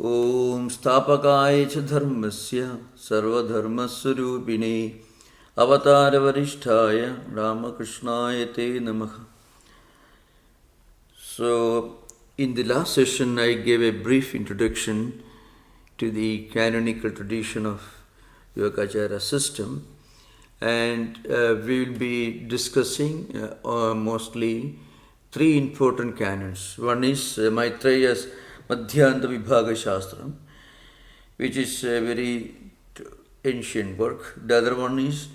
Om Stapakaya cha dharmasya sarvadharmaswarupine avatara varishtaya Ramakrishnaya te namaha. So, in the last session I gave a brief introduction to the canonical tradition of Yogachara system, and we will be discussing mostly three important canons. One is Maitreya's Madhyanta Vibhaga Shastram, which is a very ancient work. The other one is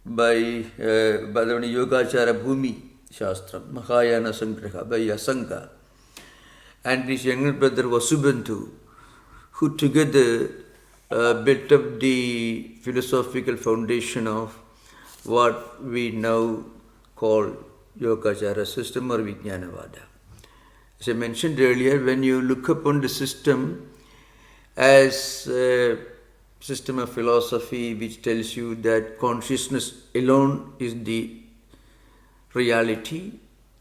by Yogachara Bhumi Shastram, Mahayana Sangraha by Asanka, and his younger brother Vasubandhu, who together built up the philosophical foundation of what we now call Yogachara system or Vijnanavada. As I mentioned earlier, when you look upon the system as a system of philosophy which tells you that consciousness alone is the reality,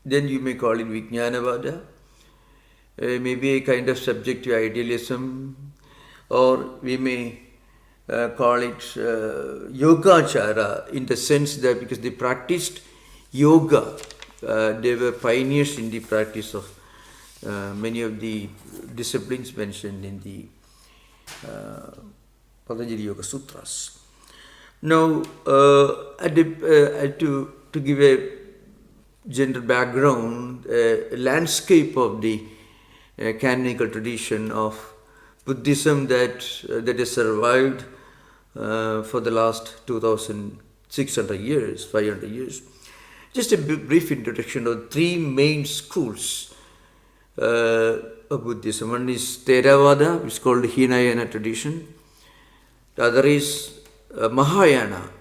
then you may call it Vijnanavada, maybe a kind of subjective idealism, or we may call it Yogachara in the sense that because they practiced yoga, they were pioneers in the practice of many of the disciplines mentioned in the Patanjali Yoga Sutras. Now, to give a general background, a landscape of the canonical tradition of Buddhism that has survived for the last 2,600 years, 500 years. Just a brief introduction of three main schools of Buddhism. One is Theravada, which is called Hinayana tradition. The other is Mahayana.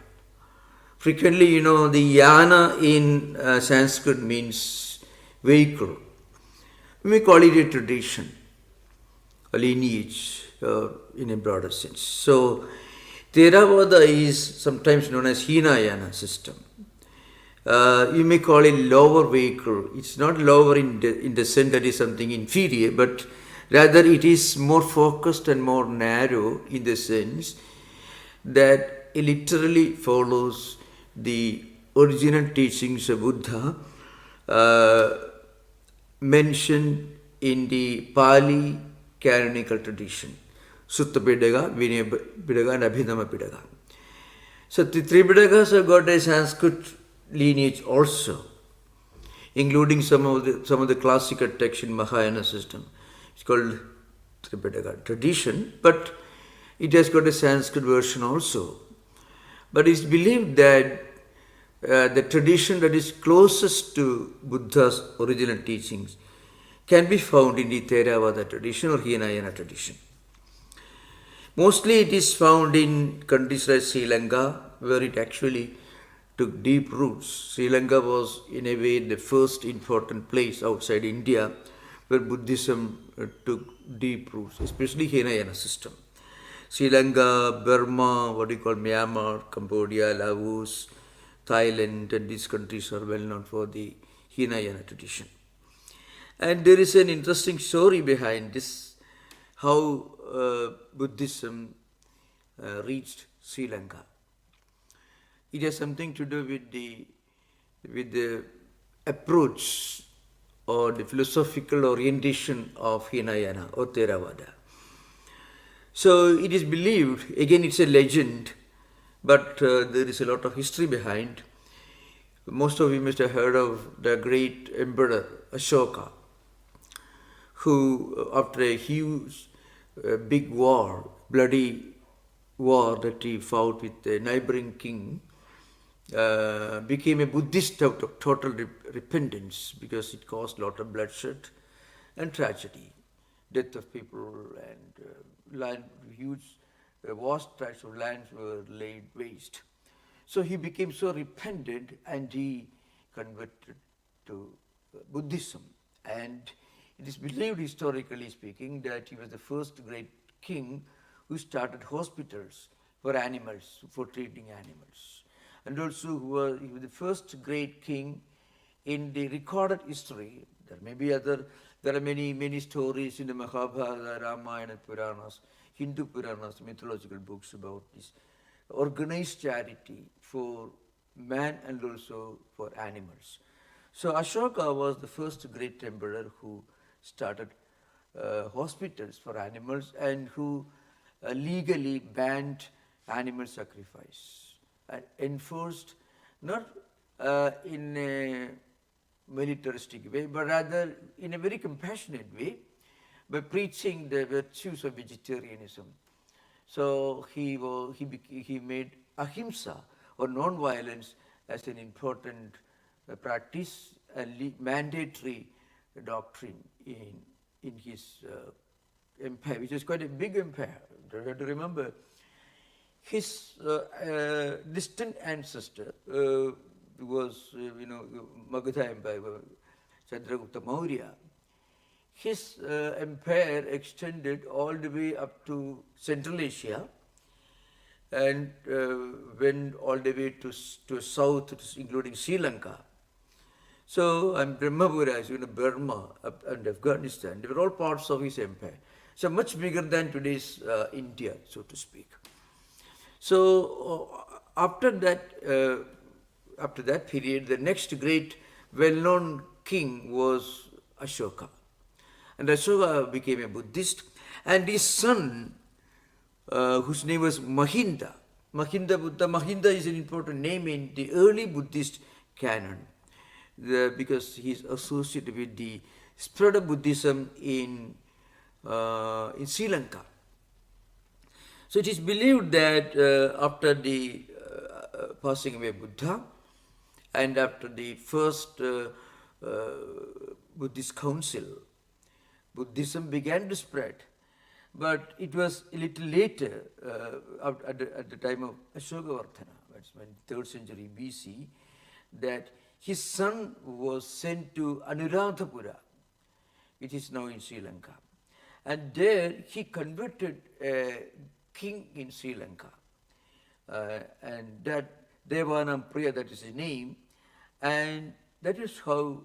Frequently, the yana in Sanskrit means vehicle. We may call it a tradition, a lineage in a broader sense. So, Theravada is sometimes known as Hinayana system. You may call it lower vehicle. It's not lower in the sense that is something inferior, but rather it is more focused and more narrow in the sense that it literally follows the original teachings of Buddha mentioned in the Pali canonical tradition, Sutta Pidaka, Vinaya Pidaka, and Abhidhamma Pidaka. So the three Pidakas have got a Sanskrit lineage also, including some of the classical texts in Mahayana system. It's called Tripitaka tradition, but it has got a Sanskrit version also. But it's believed that the tradition that is closest to Buddha's original teachings can be found in the Theravada tradition or Hinayana tradition. Mostly it is found in countries like Sri Lanka, where it actually took deep roots. Sri Lanka was, in a way, the first important place outside India where Buddhism took deep roots, especially Hinayana system. Sri Lanka, Burma, Myanmar, Cambodia, Laos, Thailand, and these countries are well known for the Hinayana tradition. And there is an interesting story behind this, how Buddhism reached Sri Lanka. It has something to do with the approach or the philosophical orientation of Hinayana or Theravada. So it is believed, again it's a legend, but there is a lot of history behind. Most of you must have heard of the great emperor Ashoka, who after a huge big war, bloody war that he fought with a neighboring king, became a Buddhist out of total repentance because it caused a lot of bloodshed and tragedy, death of people, and huge vast tracts of lands were laid waste. So he became so repentant and he converted to Buddhism. And it is believed, historically speaking, that he was the first great king who started hospitals for animals, for treating animals. And also he was the first great king in the recorded history. There may be other There are many stories in the Mahabharata, Ramayana, Puranas, Hindu Puranas, mythological books about this organized charity for man and also for animals. So Ashoka was the first great emperor who started hospitals for animals and who legally banned animal sacrifice and enforced not in a militaristic way, but rather in a very compassionate way by preaching the virtues of vegetarianism. So he made ahimsa or non-violence as an important practice and mandatory doctrine in his empire, which is quite a big empire. You have to remember, his distant ancestor was, Magadha Empire, Chandragupta Maurya. His empire extended all the way up to Central Asia and went all the way to south, including Sri Lanka. So, and Brahmapura, Burma and Afghanistan, they were all parts of his empire. So, much bigger than today's India, so to speak. So, after that period, the next great well-known king was Ashoka. And Ashoka became a Buddhist, and his son, whose name was Mahinda. Mahinda is an important name in the early Buddhist canon, because he is associated with the spread of Buddhism in Sri Lanka. So it is believed that after the passing away of Buddha and after the first Buddhist council, Buddhism began to spread. But it was a little later, at the time of Ashokavardhana, that's when 3rd century BC, that his son was sent to Anuradhapura, which is now in Sri Lanka. And there he converted a king in Sri Lanka. And that Devanam Priya, that is his name. And that is how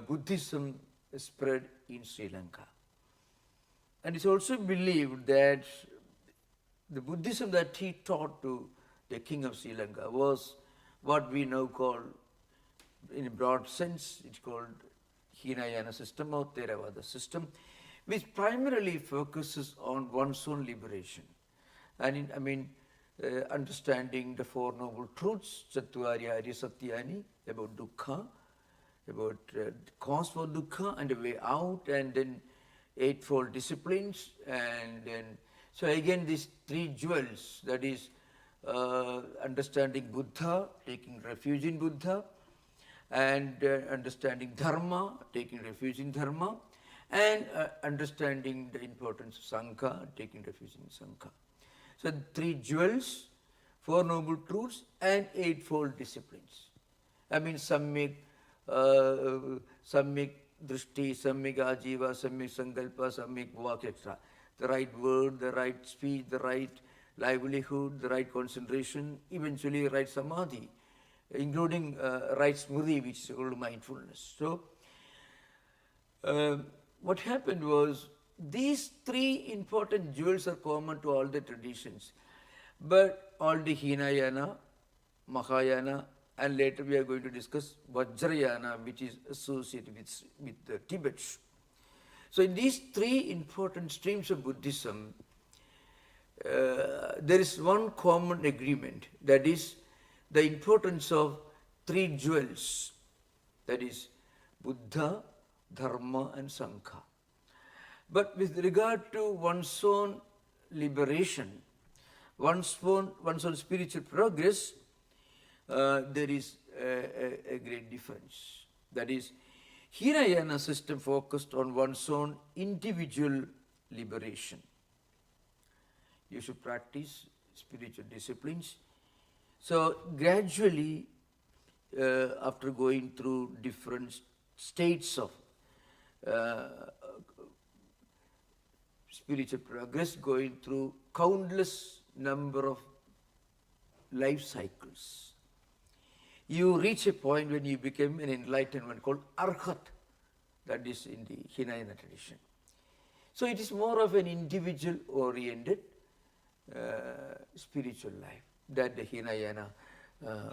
Buddhism spread in Sri Lanka. And it's also believed that the Buddhism that he taught to the king of Sri Lanka was what we now call, in a broad sense, it's called Hinayana system or Theravada system, which primarily focuses on one's own liberation. And understanding the Four Noble Truths, Chattvarya Arya Satyani, about dukkha, about the cause for dukkha and the way out, and then Eightfold Disciplines, and then, so again these three jewels, that is understanding Buddha, taking refuge in Buddha, and understanding Dharma, taking refuge in Dharma, and understanding the importance of Sangha, taking refuge in Sangha. So three jewels, Four Noble Truths, and Eightfold Disciplines. Samyak Drishti, Samyak Ajiva, Samyak Sankalpa, Samyak Vak, etc. The right word, the right speech, the right livelihood, the right concentration, eventually right samadhi, including right smriti, which is called mindfulness. So, what happened was, these three important jewels are common to all the traditions, but all the Hinayana, Mahayana, and later we are going to discuss Vajrayana, which is associated with the Tibet. So in these three important streams of Buddhism, there is one common agreement, that is the importance of three jewels, that is Buddha, Dharma and Sangha. But with regard to one's own liberation, one's own spiritual progress, there is a great difference. That is, Hinayana system focused on one's own individual liberation. You should practice spiritual disciplines. So gradually, after going through different states of spiritual progress, going through countless number of life cycles, you reach a point when you become an enlightened one called Arhat. that is in the Hinayana tradition. So it is more of an individual-oriented spiritual life that the Hinayana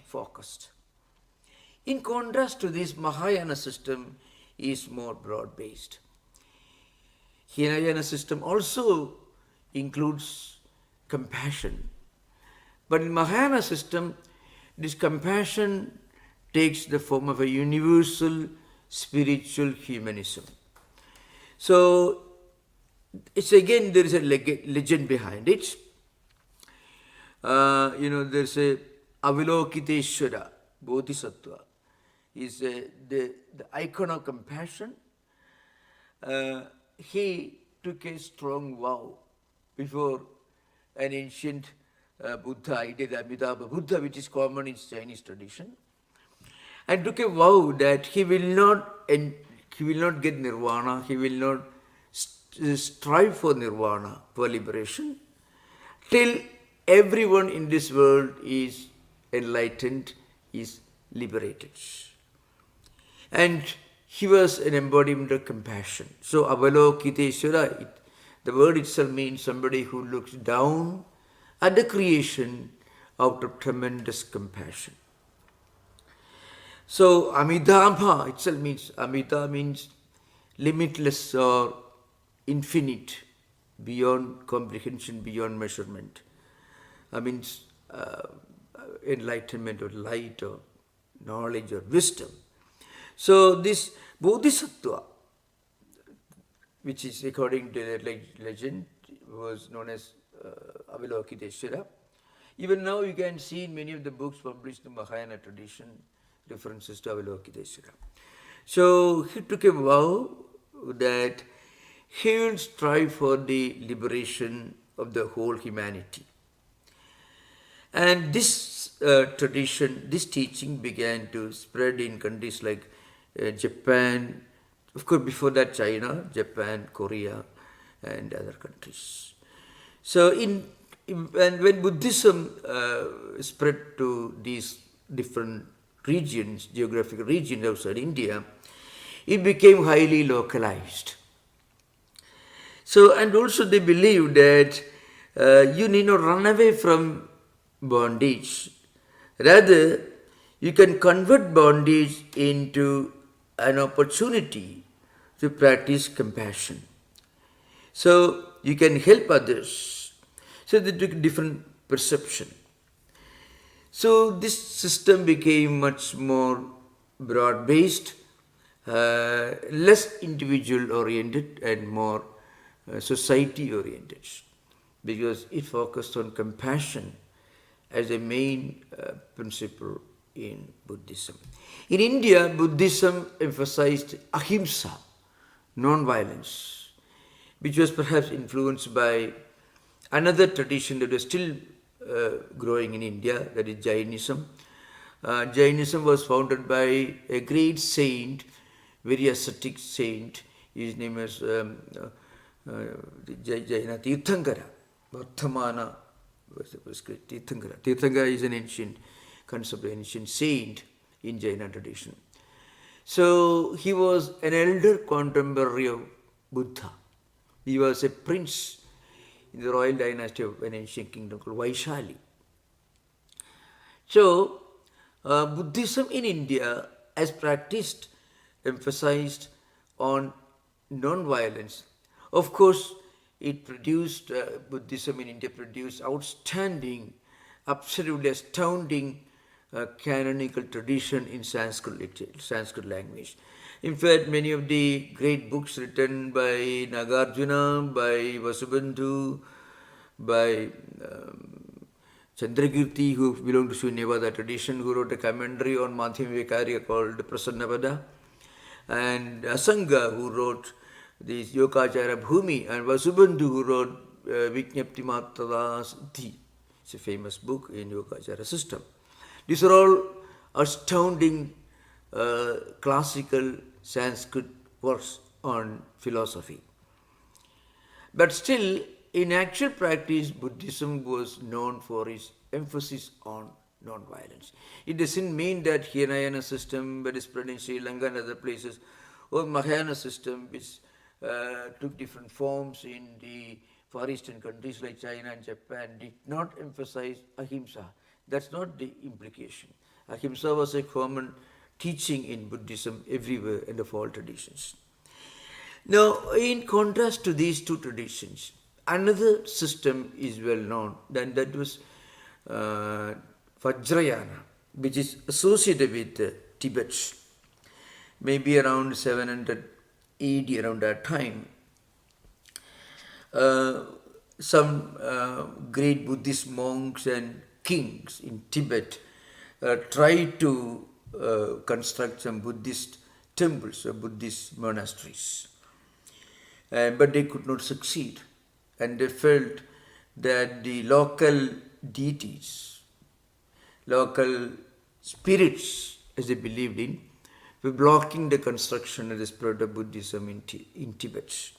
focused. In contrast to this, Mahayana system is more broad-based. Hinayana system also includes compassion. But in Mahayana system, this compassion takes the form of a universal spiritual humanism. So, it's again, there is a legend behind it. There's a Avalokiteshvara Bodhisattva. Is the icon of compassion. He took a strong vow before an ancient Buddha, the Amitabha Buddha, which is common in Chinese tradition, and took a vow that he will not get nirvana, he will not strive for nirvana, for liberation, till everyone in this world is enlightened, is liberated. And he was an embodiment of compassion. So Avalokiteshvara, the word itself means somebody who looks down at the creation out of tremendous compassion. So Amitabha itself means, Amita means limitless or infinite, beyond comprehension, beyond measurement. Means enlightenment or light or knowledge or wisdom. So this Bodhisattva, which is according to the legend, was known as Avalokiteshvara. Even now you can see in many of the books published in the Mahayana tradition references to Avalokiteshvara. So he took a vow that he will strive for the liberation of the whole humanity. And this tradition, this teaching began to spread in countries like Japan, of course before that China, Japan, Korea and other countries. So when Buddhism spread to these different regions, geographical regions outside India, it became highly localized. So, and also they believed that you need not run away from bondage. Rather, you can convert bondage into an opportunity to practice compassion. So, you can help others. So, they took different perception. So, this system became much more broad-based, less individual-oriented and more society-oriented, because it focused on compassion as a main principle in Buddhism. In India, Buddhism emphasized ahimsa, non-violence, which was perhaps influenced by another tradition that was still growing in India, that is Jainism. Jainism was founded by a great saint, very ascetic saint. His name is Jaina Tirthankara, Vardhamana was great. Tirthankara is an ancient concept, an ancient saint in Jaina tradition. So he was an elder contemporary of Buddha. He was a prince in the royal dynasty of an ancient kingdom called Vaishali. So Buddhism in India, as practiced, emphasized on non-violence. Of course, it produced, Buddhism in India produced outstanding, absolutely astounding canonical tradition in Sanskrit language. In fact, many of the great books written by Nagarjuna, by Vasubandhu, by Chandrakirti, who belonged to Shunyavada tradition, who wrote a commentary on Madhyamika called Prasannapada, and Asanga, who wrote this Yogachara Bhumi, and Vasubandhu, who wrote Vijñapti Matada Siddhi. It's a famous book in Yogachara system. These are all astounding classical Sanskrit works on philosophy. But still, in actual practice, Buddhism was known for its emphasis on non-violence. It doesn't mean that Hinayana system, that is spread in Sri Lanka and other places, or Mahayana system, which took different forms in the Far Eastern countries like China and Japan, did not emphasize ahimsa. That's not the implication. Ahimsa was a common teaching in Buddhism everywhere and of all traditions. Now, in contrast to these two traditions, another system is well known, and that was Vajrayana, which is associated with Tibet. Maybe around 700 AD, around that time, some great Buddhist monks and kings in Tibet tried to construct some Buddhist temples or Buddhist monasteries. But they could not succeed. And they felt that the local deities, local spirits, as they believed in, were blocking the construction and the spread of Buddhism in Tibet.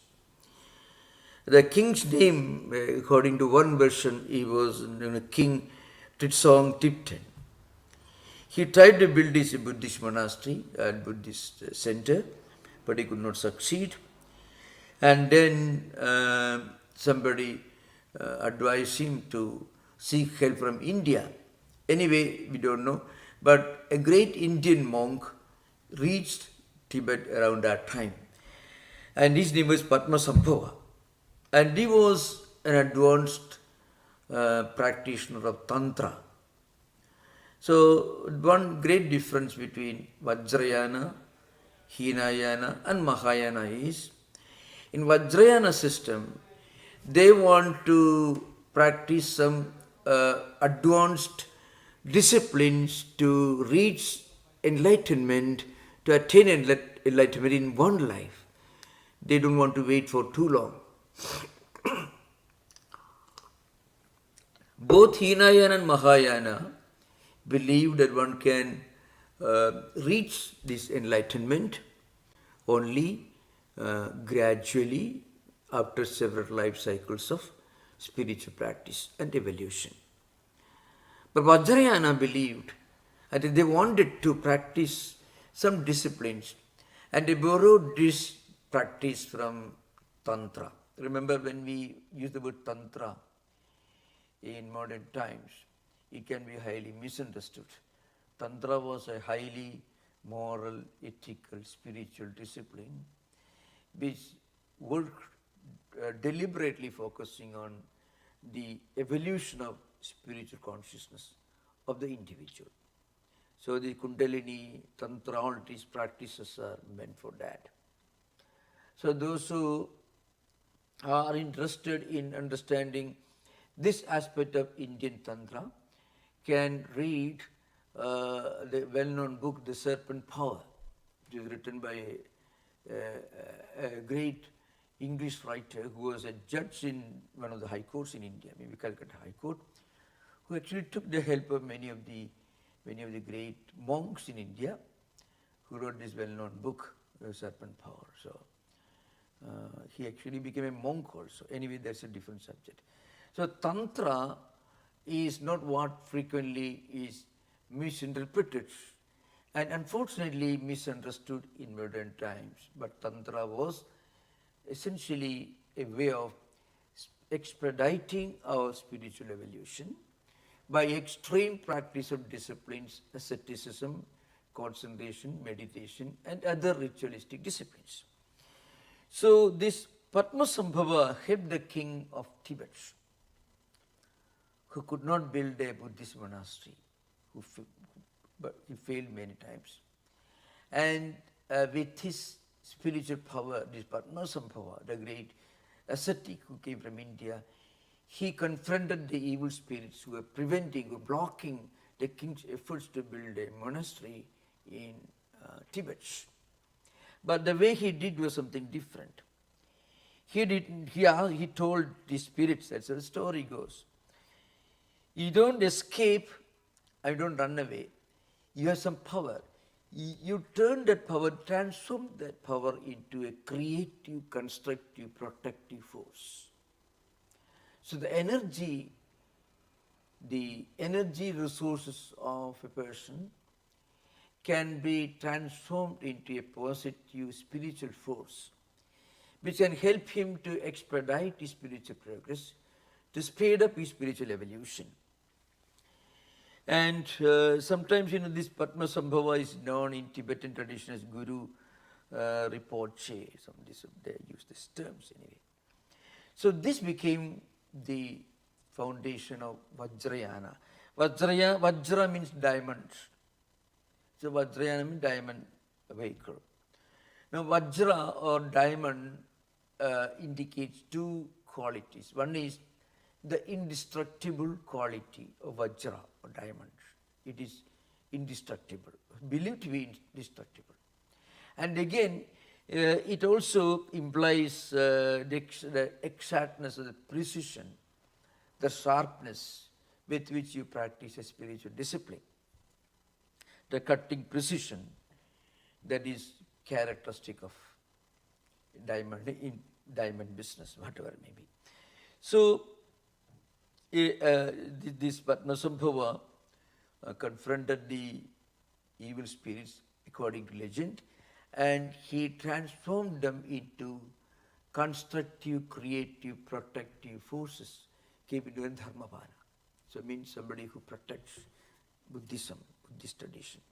The king's name, according to one version, he was King Tritsong Tipten. He tried to build this Buddhist monastery and Buddhist center, but he could not succeed. And then somebody advised him to seek help from India. Anyway, we don't know. But a great Indian monk reached Tibet around that time. And his name was Padmasambhava. And he was an advanced practitioner of Tantra. So, one great difference between Vajrayana, Hinayana and Mahayana is, in Vajrayana system, they want to practice some advanced disciplines to reach enlightenment, to attain enlightenment in one life. They don't want to wait for too long. Both Hinayana and Mahayana believe that one can reach this enlightenment only gradually after several life cycles of spiritual practice and evolution. But Vajrayana believed that they wanted to practice some disciplines, and they borrowed this practice from Tantra. Remember, when we use the word Tantra in modern times, it can be highly misunderstood. Tantra was a highly moral, ethical, spiritual discipline which worked deliberately focusing on the evolution of spiritual consciousness of the individual. So the Kundalini, Tantra, all these practices are meant for that. So those who are interested in understanding this aspect of Indian Tantra can read the well-known book, The Serpent Power, which is written by a great English writer who was a judge in one of the high courts in India, maybe Calcutta High Court, who actually took the help of many of the great monks in India, who wrote this well-known book, The Serpent Power. So he actually became a monk also. Anyway, that's a different subject. So Tantra is not what frequently is misinterpreted and unfortunately misunderstood in modern times. But Tantra was essentially a way of expediting our spiritual evolution by extreme practice of disciplines, asceticism, concentration, meditation, and other ritualistic disciplines. So this Padmasambhava helped the king of Tibet, who could not build a Buddhist monastery, but he failed many times. And with his spiritual power, this Padmasambhava, the great ascetic who came from India, he confronted the evil spirits who were preventing or blocking the king's efforts to build a monastery in Tibet. But the way he did was something different. He told the spirits, that's how the story goes, you don't escape, I don't run away. You have some power. You turn that power, transform that power into a creative, constructive, protective force. So the energy resources of a person can be transformed into a positive spiritual force, which can help him to expedite his spiritual progress, to speed up his spiritual evolution. And sometimes, this Padmasambhava is known in Tibetan tradition as Guru Rinpoche. They use these terms anyway. So this became the foundation of Vajrayana. Vajra means diamond. So Vajrayana means diamond vehicle. Now Vajra or diamond indicates two qualities. One is the indestructible quality of Vajra or diamond. It is indestructible, believed to be indestructible. And again, it also implies the exactness, the precision, the sharpness with which you practice a spiritual discipline. The cutting precision that is characteristic of diamond in diamond business, whatever it may be. So, this Padmasambhava confronted the evil spirits according to legend, and he transformed them into constructive, creative, protective forces, keeping in Dharmavana. So it means somebody who protects Buddhism, Buddhist tradition.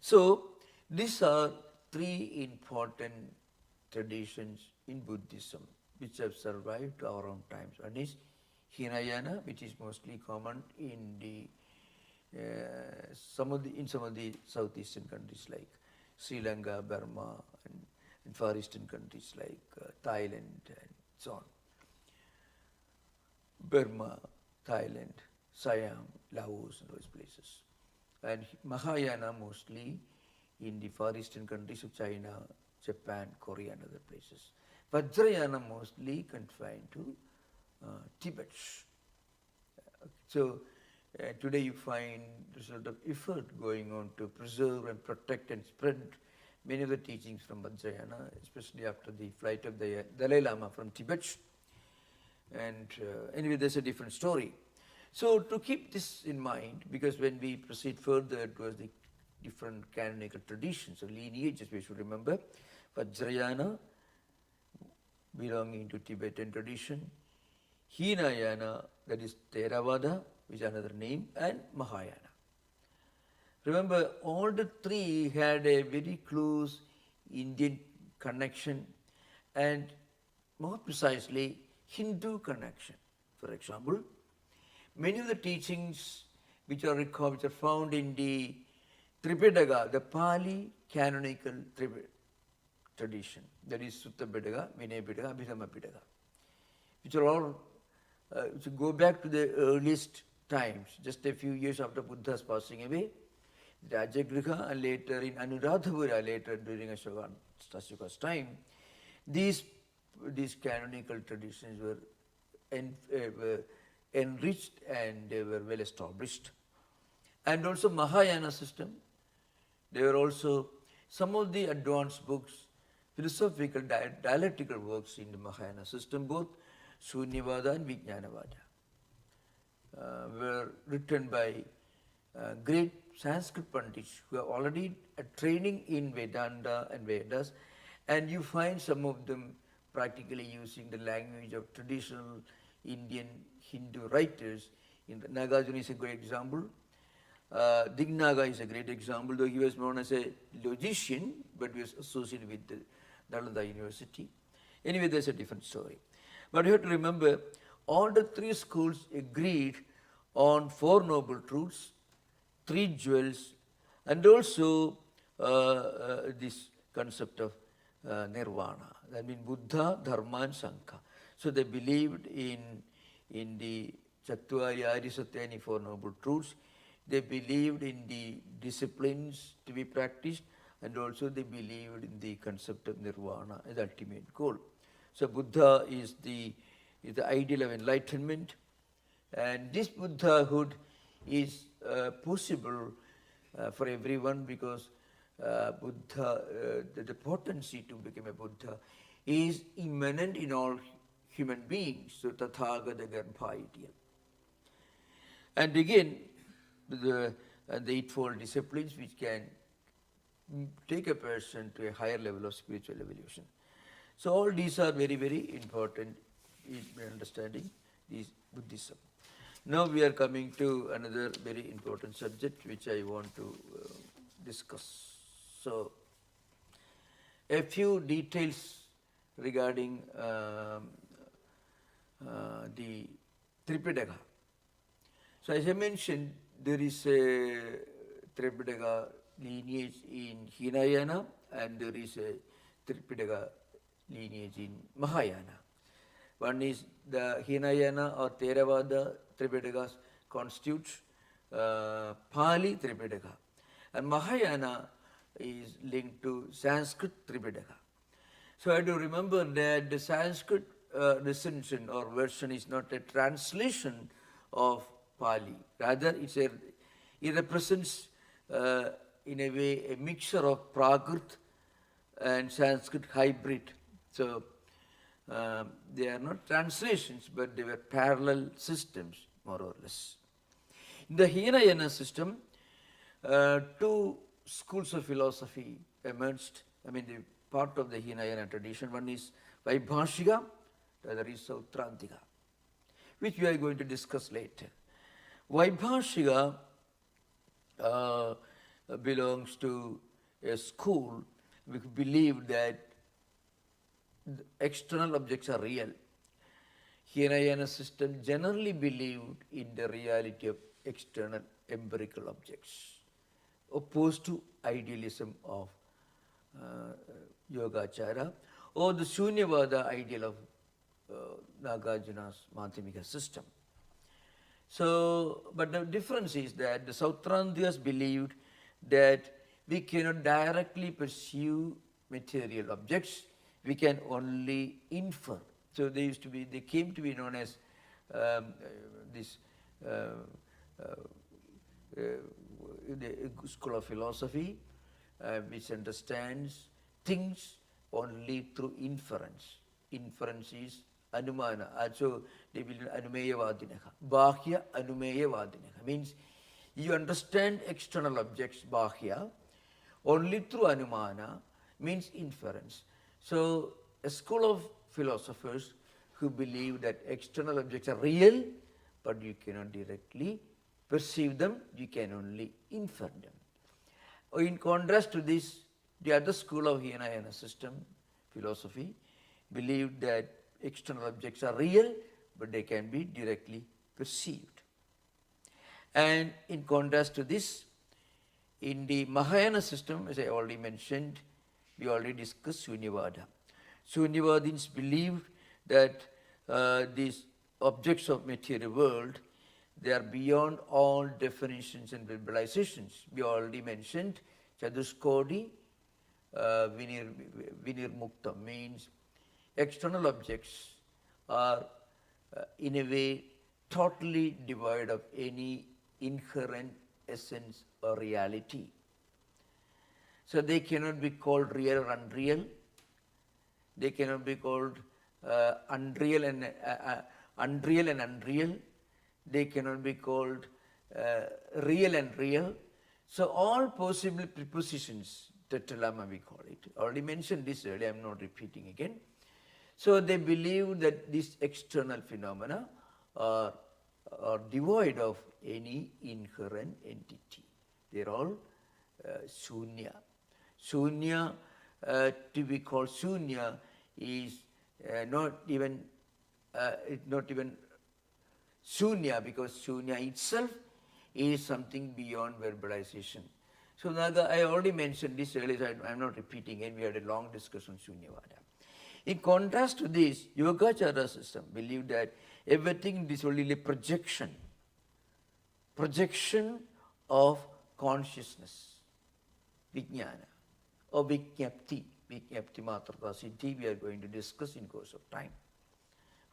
So these are three important traditions in Buddhism which have survived to our own times. One is Hinayana, which is mostly common in some of the southeastern countries like Sri Lanka, Burma, and Far Eastern countries like Thailand and so on. Burma, Thailand, Siam, Laos, and those places. And Mahayana mostly in the Far Eastern countries of China, Japan, Korea, and other places. Vajrayana mostly confined to Tibet. So today you find there's a lot of effort going on to preserve and protect and spread many of the teachings from Vajrayana, especially after the flight of the Dalai Lama from Tibet. And anyway, there's a different story. So to keep this in mind, because when we proceed further towards the different canonical traditions or lineages, we should remember Vajrayana belonging to Tibetan tradition, Hinayana, that is Theravada, which is another name, and Mahayana. Remember, all the three had a very close Indian connection and more precisely Hindu connection. For example, many of the teachings which are found in the Tripitaka, the Pali canonical tradition, that is Sutta Pitaka, Vinaya Pitaka, Abhidhamma Pitaka, which are all which go back to the earliest times, just a few years after Buddha's passing away. Rajagriha and later in Anuradhapura, later during Ashoka's time, these canonical traditions were enriched and they were well established. And also Mahayana system, there were also some of the advanced books, philosophical, dialectical works in the Mahayana system, both Shunyavada and Vijnanavada, were written by great Sanskrit Pandits who are already training in Vedanta and Vedas, and you find some of them practically using the language of traditional Indian Hindu writers. Nagarjuna is a great example. Dignaga is a great example, though he was known as a logician, but was associated with the Nalanda University. Anyway, there's a different story. But you have to remember, all the three schools agreed on four noble truths, three jewels, and also this concept of nirvana. That means Buddha, Dharma, and Sangha. So they believed in the Chattvari Aryasatyani, four noble truths. They believed in the disciplines to be practiced, and also they believed in the concept of nirvana as the ultimate goal. So Buddha is the ideal of enlightenment, and this Buddhahood is possible for everyone because Buddha, the potency to become a Buddha is immanent in all human beings. So Tathagata Garbhaitya. And again, the Eightfold Disciplines which can take a person to a higher level of spiritual evolution. So all these are very, very important in understanding this Buddhism. Now we are coming to another very important subject which I want to discuss. So a few details regarding the Tripitaka. So as I mentioned, there is a Tripitaka lineage in Hinayana and there is a Tripitaka lineage in Mahayana. One is the Hinayana or Theravada Tripitakas constitutes Pali Tripitaka, and Mahayana is linked to Sanskrit Tripitaka. So I have to remember that the Sanskrit recension or version is not a translation of Pali. Rather, it represents in a way a mixture of Prakrit and Sanskrit hybrid. So they are not translations, but they were parallel systems, more or less. In the Hinayana system, two schools of philosophy emerged. I mean, the part of the Hinayana tradition. One is Vaibhashika, the other is Sautrantika, which we are going to discuss later. Vaibhashika belongs to a school which believed that external objects are real. Hinayana system generally believed in the reality of external empirical objects, opposed to idealism of Yogachara or the Shunyavada ideal of Nagarjuna's Madhyamika system. So, but the difference is that the Sautrantikas believed that we cannot directly perceive material objects, we can only infer. So they came to be known as the school of philosophy which understands things only through inference. Inference is anumana. Also, they will anumeyavadinaha. Bahya anumeyavadinaha means you understand external objects, bahya, only through anumana means inference. So, a school of philosophers who believe that external objects are real, but you cannot directly perceive them, you can only infer them. In contrast to this, the other school of Hinayana system, philosophy, believed that external objects are real, but they can be directly perceived. And in contrast to this, in the Mahayana system, as I already mentioned, we already discussed Shunyavada. Shunyavadins believed that these objects of material world, they are beyond all definitions and verbalizations. We already mentioned Chaduskodi Vinirmukta means external objects are in a way totally devoid of any inherent essence or reality. So they cannot be called real or unreal. They cannot be called unreal and unreal. They cannot be called real and real. So all possible prepositions, tetralama we call it. I already mentioned this earlier, I am not repeating again. So they believe that these external phenomena are devoid of any inherent entity. They are all shunya. Shunya, to be called shunya, is not even shunya, because shunya itself is something beyond verbalization. So I already mentioned this earlier, so I am not repeating it. We had a long discussion on Shunyavada. In contrast to this, Yogachara system believed that everything is only a projection of consciousness, vijnana, or vijnapti matrata siddhi, we are going to discuss in course of time.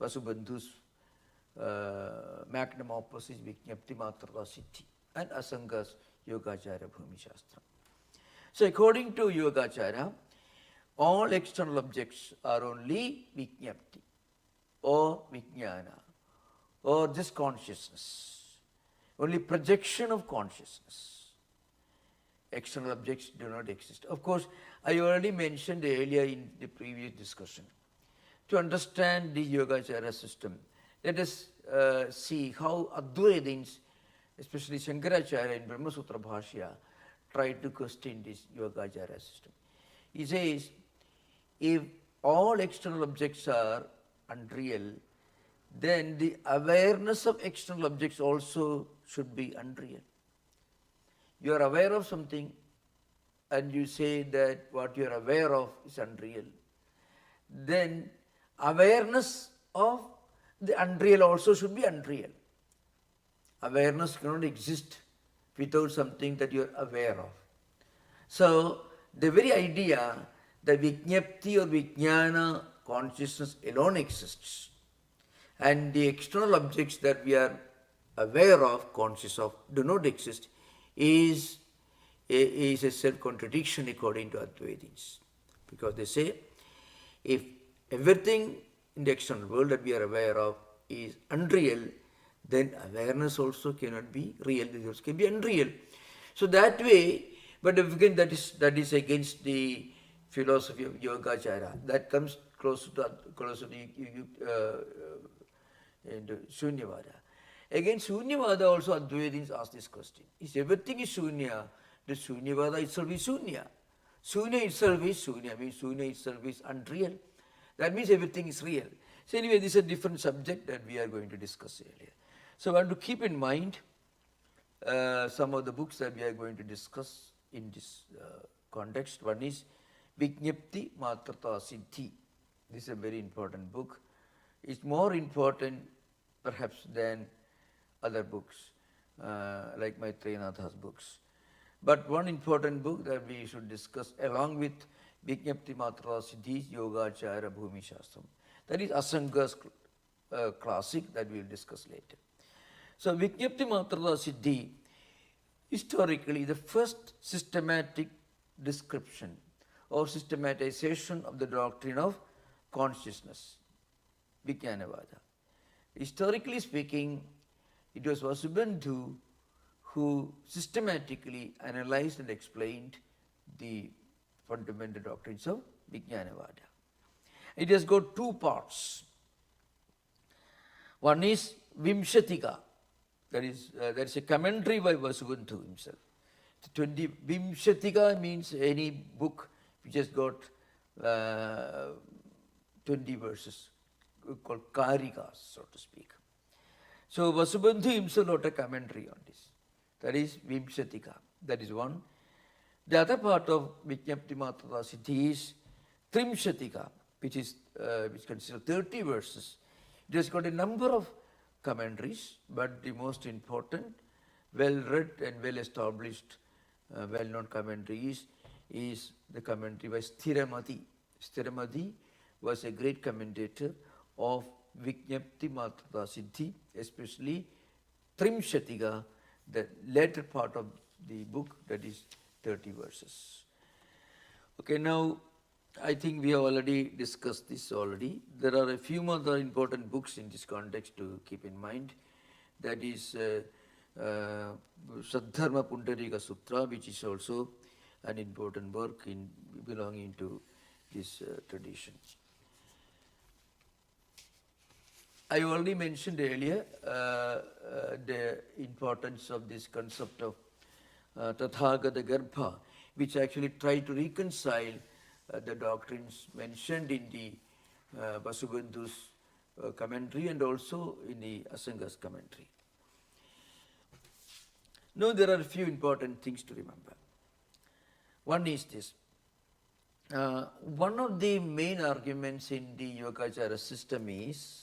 Vasubandhu's magnum opus is vijnapti matrata siddhi, and Asanga's Yogachara Bhumi Shastra. So according to Yogachara, all external objects are only vijnapti or vijnana or just consciousness, only projection of consciousness. external objects do not exist. Of course, I already mentioned earlier in the previous discussion. To understand the Yogachara system, let us see how Advaitins, especially Shankaracharya in Brahma Sutra Bhashya, tried to question this Yogachara system. He says, if all external objects are unreal, then the awareness of external objects also should be unreal. You are aware of something and you say that what you are aware of is unreal. Then awareness of the unreal also should be unreal. Awareness cannot exist without something that you are aware of. So the very idea that Vijñapti or Vijnana consciousness alone exists, and the external objects that we are aware of, conscious of, do not exist, is a self-contradiction according to Advaitins. Because they say, if everything in the external world that we are aware of is unreal, then awareness also cannot be real, it also can be unreal. So that way, but again that is against the philosophy of Yogachara. That comes close to Shunyavada. Against Shunyavada also Advaitins ask this question. If everything is Shunya, the Shunyavada itself is Shunya. Shunya itself is Shunya, means Shunya itself is unreal. That means everything is real. So anyway, this is a different subject that we are going to discuss earlier. So I want to keep in mind some of the books that we are going to discuss in this context. One is Vijñapti Matrata Siddhi. This is a very important book. It's more important perhaps than other books like Maitreyanath's books. But one important book that we should discuss along with Vijñapti Matrata Siddhi is Yogachara Bhumi Shastram. That is Asanga's classic that we will discuss later. So Vijñapti Matrata Siddhi, historically the first systematic description or systematization of the doctrine of consciousness, Vijñanavada. Historically speaking, it was Vasubandhu who systematically analyzed and explained the fundamental doctrines of Vijñanavada. It has got two parts. One is Vimshatika, that is a commentary by Vasubandhu himself. 20 Vimshatika means any book which has got 20 verses, called Karikas, so to speak. So Vasubandhu himself wrote a commentary on this. That is Vimshatika. That is one. The other part of Vijñapti Matrata Siddhi is Trimshatika, which consists 30 verses. It has got a number of commentaries, but the most important, well-read and well-established, well-known commentary is the commentary by Sthiramati. Sthiramati was a great commentator of Vijñapti Matrata Siddhi, especially Trimshatika, the later part of the book, that is 30 verses. Okay, now I think we have already discussed this already. There are a few other important books in this context to keep in mind. That is Saddharma Pundarika Sutra, which is also an important work belonging to this tradition. I already mentioned earlier the importance of this concept of Tathagata Garbha, which actually try to reconcile the doctrines mentioned in the Vasubandhu's commentary and also in the Asanga's commentary. Now there are a few important things to remember. One is this. One of the main arguments in the Yogachara system is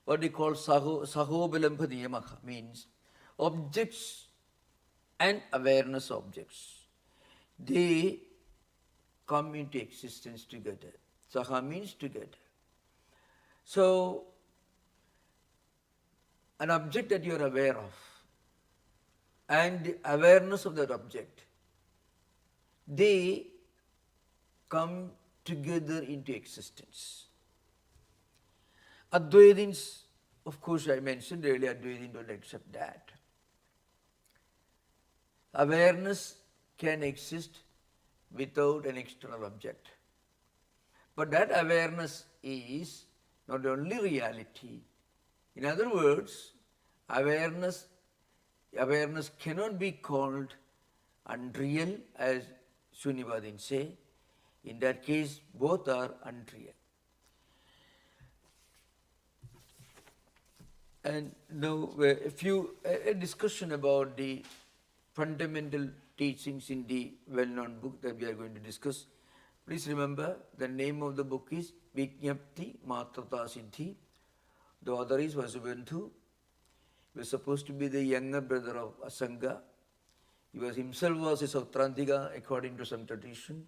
what we call Sahobilampa Niyamaka, means objects and awareness objects. They come into existence together. Saha means together. So, an object that you are aware of and the awareness of that object, they come together into existence. Advaitins, of course I mentioned earlier, Advaitins don't accept that. awareness can exist without an external object. But that awareness is not only reality. In other words, awareness cannot be called unreal, as Shunyavadins say. In that case, both are unreal. And now a discussion about the fundamental teachings in the well-known book that we are going to discuss. Please remember, the name of the book is Vijñapti Matrata Siddhi. The author is Vasubandhu. He was supposed to be the younger brother of Asanga. He himself was a Sautrantika according to some tradition.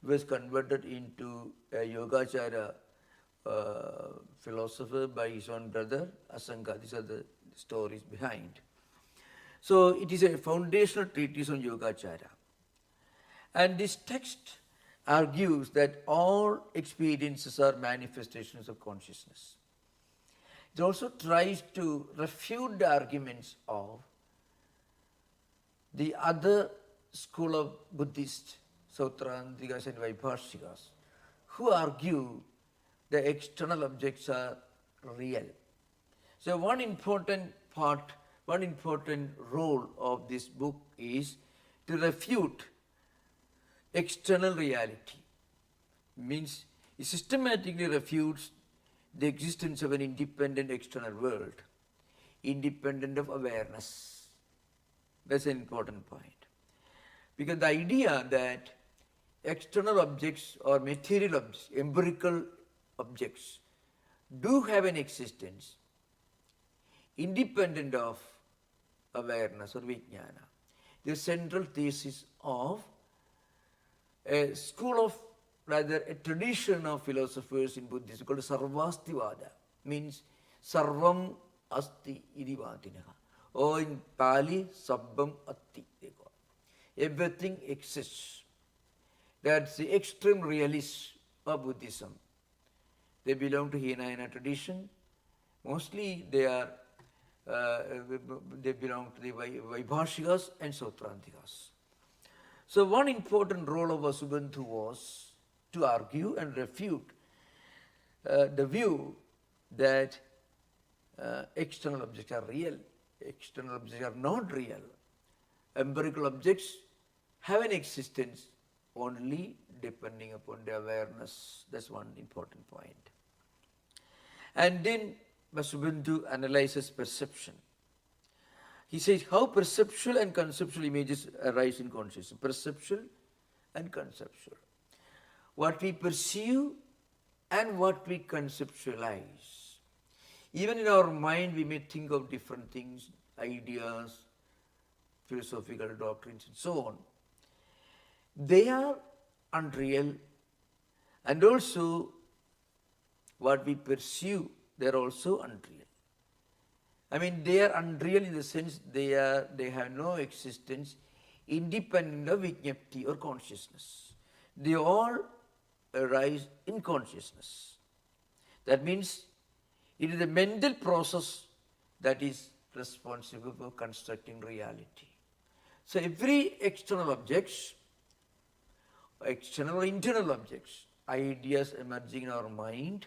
He was converted into a Yogachara philosopher by his own brother Asanga. These are the stories behind. So it is a foundational treatise on Yogachara. And this text argues that all experiences are manifestations of consciousness. It also tries to refute the arguments of the other school of Buddhists, Sautrantikas and Vaibhashikas, who argue the external objects are real. So one important role of this book is to refute external reality. Means it systematically refutes the existence of an independent external world, independent of awareness. That's an important point. Because the idea that external objects or material objects, empirical objects, do have an existence independent of awareness or vijnana. The central thesis of a school of, rather a tradition of philosophers in Buddhism called Sarvastivada, means Sarvam Asti Idivadinaha, or in Pali, Sabbam Atti, they call. Everything exists. That's the extreme realists of Buddhism. They belong to Hinayana tradition. Mostly they belong to the Vaibhashikas and Sautrantikas. So one important role of Vasubandhu was to argue and refute the view that external objects are real, external objects are not real. Empirical objects have an existence only depending upon the awareness. That's one important point. And then Vasubandhu analyzes perception. He says how perceptual and conceptual images arise in consciousness. Perceptual and conceptual. What we perceive and what we conceptualize. Even in our mind we may think of different things, ideas, philosophical doctrines and so on. They are unreal, and also what we perceive, they are also unreal. I mean, they are unreal in the sense they have no existence independent of vijñapti or consciousness. They all arise in consciousness. That means it is the mental process that is responsible for constructing reality. So every external objects, external or internal objects, ideas emerging in our mind,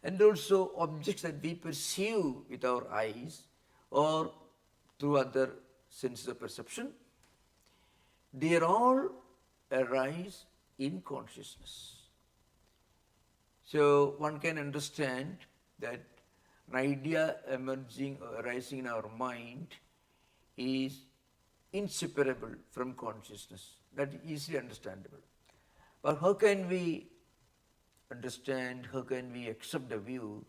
and also objects that we perceive with our eyes or through other senses of perception, they all arise in consciousness. So one can understand that an idea emerging or arising in our mind is inseparable from consciousness. That is easily understandable. But how can we understand, how can we accept the view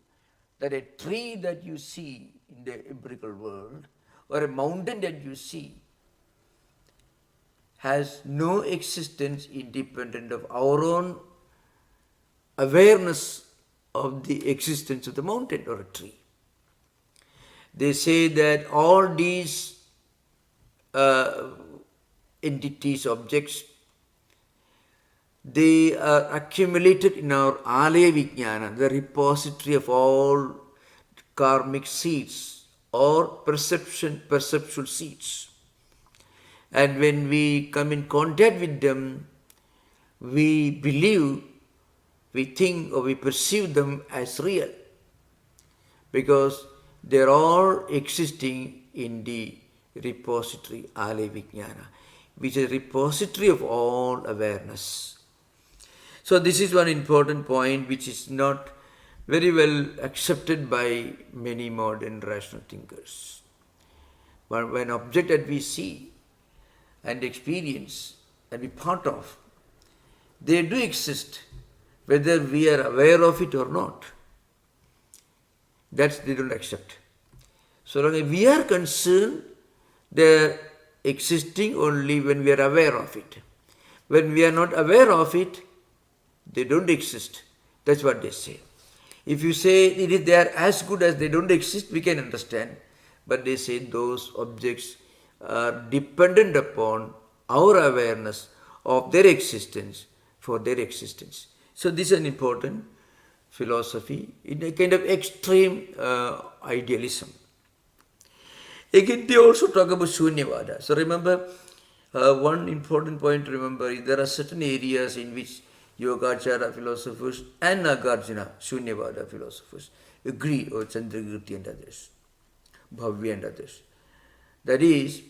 that a tree that you see in the empirical world or a mountain that you see has no existence independent of our own awareness of the existence of the mountain or a tree? They say that all these entities, objects, they are accumulated in our alaya vijnana, the repository of all karmic seeds or perceptual seeds. And when we come in contact with them, we believe, we think or we perceive them as real. Because they're all existing in the repository, Ale Vijnana, which is a repository of all awareness. So this is one important point which is not very well accepted by many modern rational thinkers. But when object that we see and experience and be part of, they do exist, whether we are aware of it or not. That's they don't accept. So long as we are concerned, they're existing only when we are aware of it. When we are not aware of it, they don't exist. That's what they say. If you say they are as good as they don't exist, we can understand. But they say those objects are dependent upon our awareness of their existence for their existence. So this is an important philosophy in a kind of extreme idealism. Again, they also talk about Shunyavada. So remember, one important point to remember is there are certain areas in which Yogachara philosophers and Nagarjuna, Shunyavada philosophers, agree, or Chandragirti and others, Bhavya and others. That is,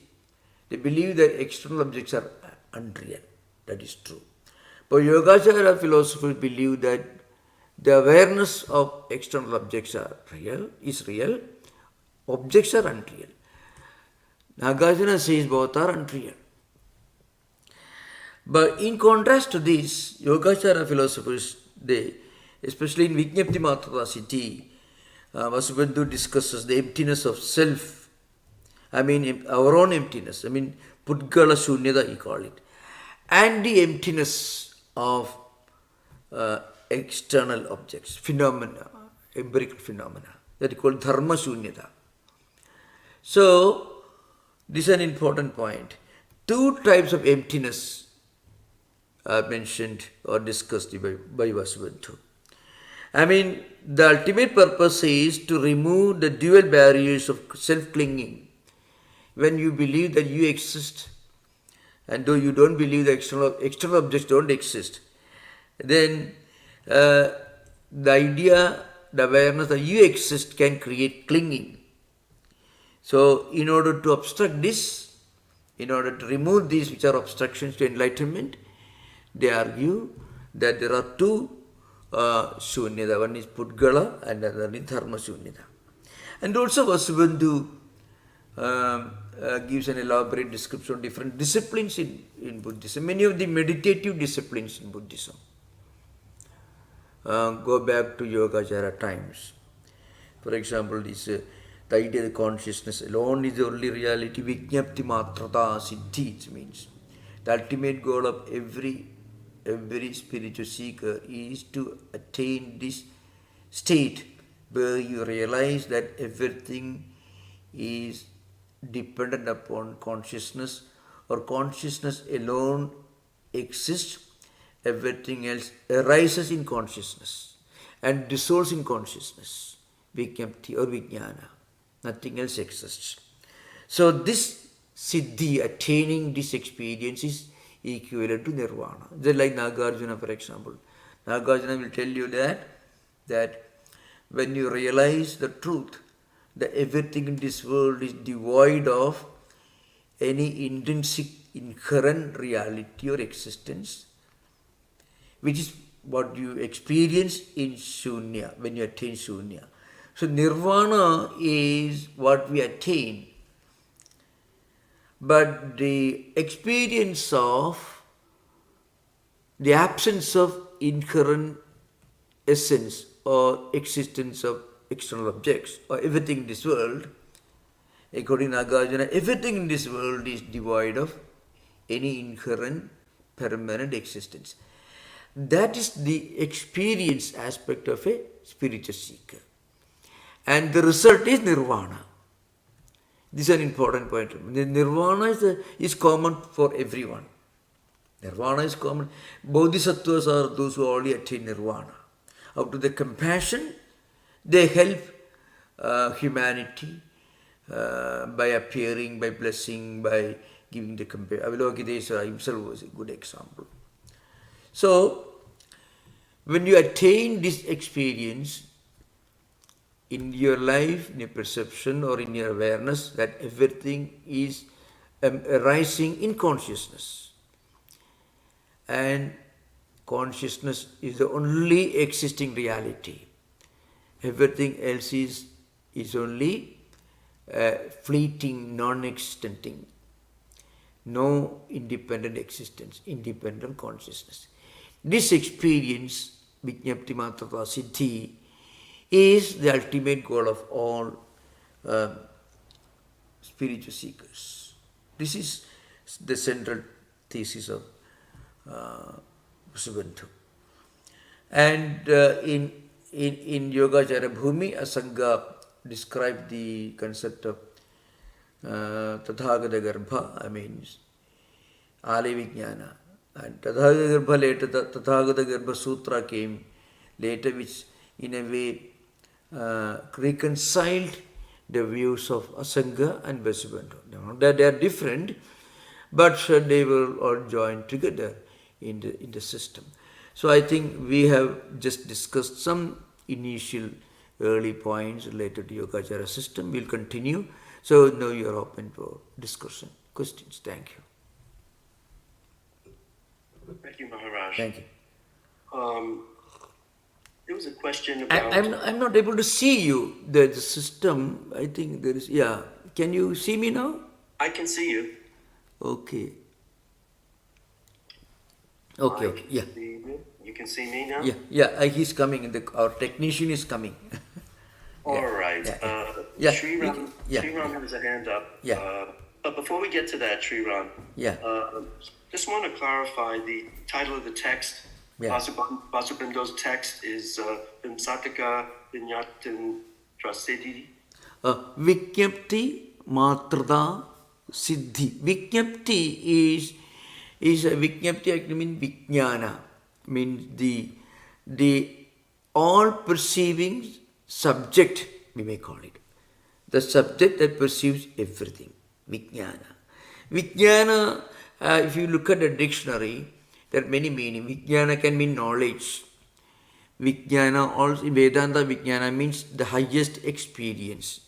they believe that external objects are unreal. That is true. But Yogachara philosophers believe that the awareness of external objects is real, objects are unreal. Nagarjuna says both are unreal. But in contrast to this, Yogachara philosophers, they, especially in Vijñapti Matrata Siddhi, Vasubandhu discusses the emptiness of self. I mean, our own emptiness. I mean, Pudgala Shunyada, he called it. And the emptiness of external objects, phenomena, empirical phenomena, that is called Dharma Shunyada. So, this is an important point. Two types of emptiness are mentioned or discussed by Vasubandhu. I mean, the ultimate purpose is to remove the dual barriers of self-clinging. When you believe that you exist, and though you don't believe the external objects don't exist, then the idea, the awareness that you exist can create clinging. So, in order to obstruct this, in order to remove these which are obstructions to enlightenment, they argue that there are two Shunyada. One is Pudgala and another is Dharma Shunyada. And also Vasubandhu gives an elaborate description of different disciplines in Buddhism. Many of the meditative disciplines in Buddhism go back to Yogachara times. For example, this the idea of consciousness alone is the only reality. Vijñapti Matrata Siddhi, it means. The ultimate goal of every spiritual seeker is to attain this state where you realize that everything is dependent upon consciousness, or consciousness alone exists, everything else arises in consciousness and dissolves in consciousness, Vijñapti or Vijnana, nothing else exists. So this Siddhi, attaining this experience, is equivalent to Nirvana. Just like Nagarjuna, for example. Nagarjuna will tell you that when you realize the truth, that everything in this world is devoid of any intrinsic, inherent reality or existence, which is what you experience in Shunya, when you attain Shunya. So Nirvana is what we attain. But the experience of the absence of inherent essence or existence of external objects or everything in this world, according to Nagarjuna, everything in this world is devoid of any inherent permanent existence. That is the experience aspect of a spiritual seeker. And the result is Nirvana. This is an important point. The Nirvana is common for everyone. Nirvana is common. Bodhisattvas are those who already attain Nirvana. Out of the compassion, they help humanity by appearing, by blessing, by giving the comparison. Avalokiteshvara himself was a good example. So, when you attain this experience in your life, in your perception or in your awareness that everything is arising in consciousness, and consciousness is the only existing reality. Everything else is only fleeting, non-existing, no independent existence, independent consciousness. This experience, Vijñapti Matrata Siddhi, is the ultimate goal of all spiritual seekers. This is the central thesis of Subandhu. And in Yogachara Bhumi, Asanga described the concept of Tathagata Garbha, Ale Vijnana. And Tathagata Garbha later, Tathagata Garbha Sutra came later, which in a way reconciled the views of Asanga and Vasubandhu. Now that they are different, but they will all join together in the system. So I think we have just discussed some initial early points related to Yogachara system. We'll continue. So now you are open for discussion, questions. Thank you. Thank you, Maharaj. Thank you. There was a question about... I'm not able to see you. The system, I think there is... Yeah. Can you see me now? I can see you. Okay. Okay. Yeah. You can see me now? Yeah. He's coming. Our technician is coming. All right. Sriram has a hand up. Yeah. But before we get to that, Sriram, just want to clarify the title of the text. Vasubandhu's text is Vimsataka Vinyatin Prasiddhi. Vijñapti Matrada Siddhi. Vijñapti is a Vijñapti actually means Vijnana, means the all perceiving subject, we may call it. The subject that perceives everything. Vijnana. Vijnana, if you look at the dictionary, there are many meanings. Vijnana can mean knowledge. Vijnana also, in Vedanta, Vijnana means the highest experience.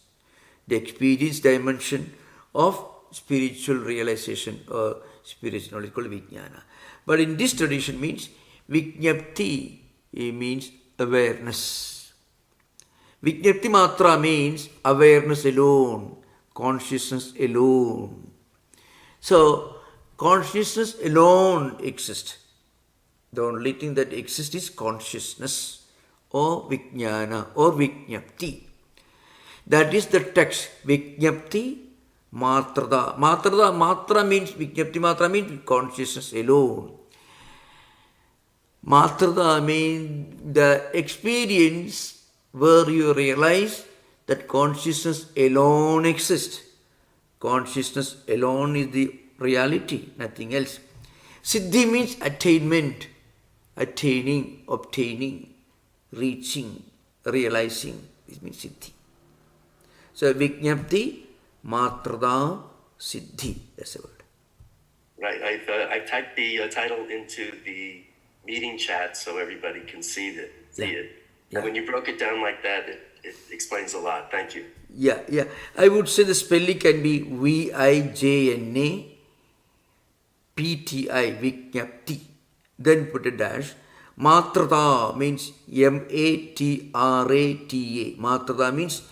The experience dimension of spiritual realization or spiritual knowledge called Vijnana. But in this tradition means Vijñapti means awareness. Vijñapti Matra means awareness alone, consciousness alone. So, consciousness alone exists. The only thing that exists is consciousness or Vijnana or Vijñapti. That is the text. Vijñapti Matrada. Matra means, Vijñapti Matra means consciousness alone. Matrada means the experience where you realize that consciousness alone exists. Consciousness alone is the reality, nothing else. Siddhi means attainment, attaining, obtaining, reaching, realizing. This means Siddhi. So Vijñapti Matrada Siddhi, that's the word. Right, I've typed the title into the meeting chat so everybody can see it. And when you broke it down like that, it explains a lot. Thank you. Yeah. I would say the spelling can be Vijna Pti, Vijñapti. Then put a dash. Matrata means Matrata. Matrata means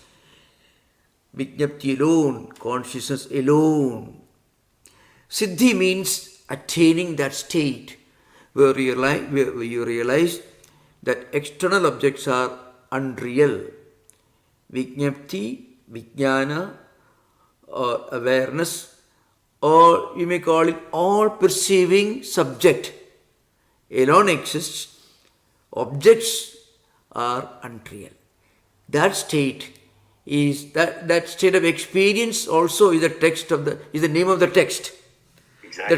Vijñapti alone, consciousness alone. Siddhi means attaining that state where you realize that external objects are unreal. Vijñapti, Vijnana, or awareness, or you may call it all perceiving subject alone exists. Objects are unreal. That state is that state of experience also is the name of the text. Exactly.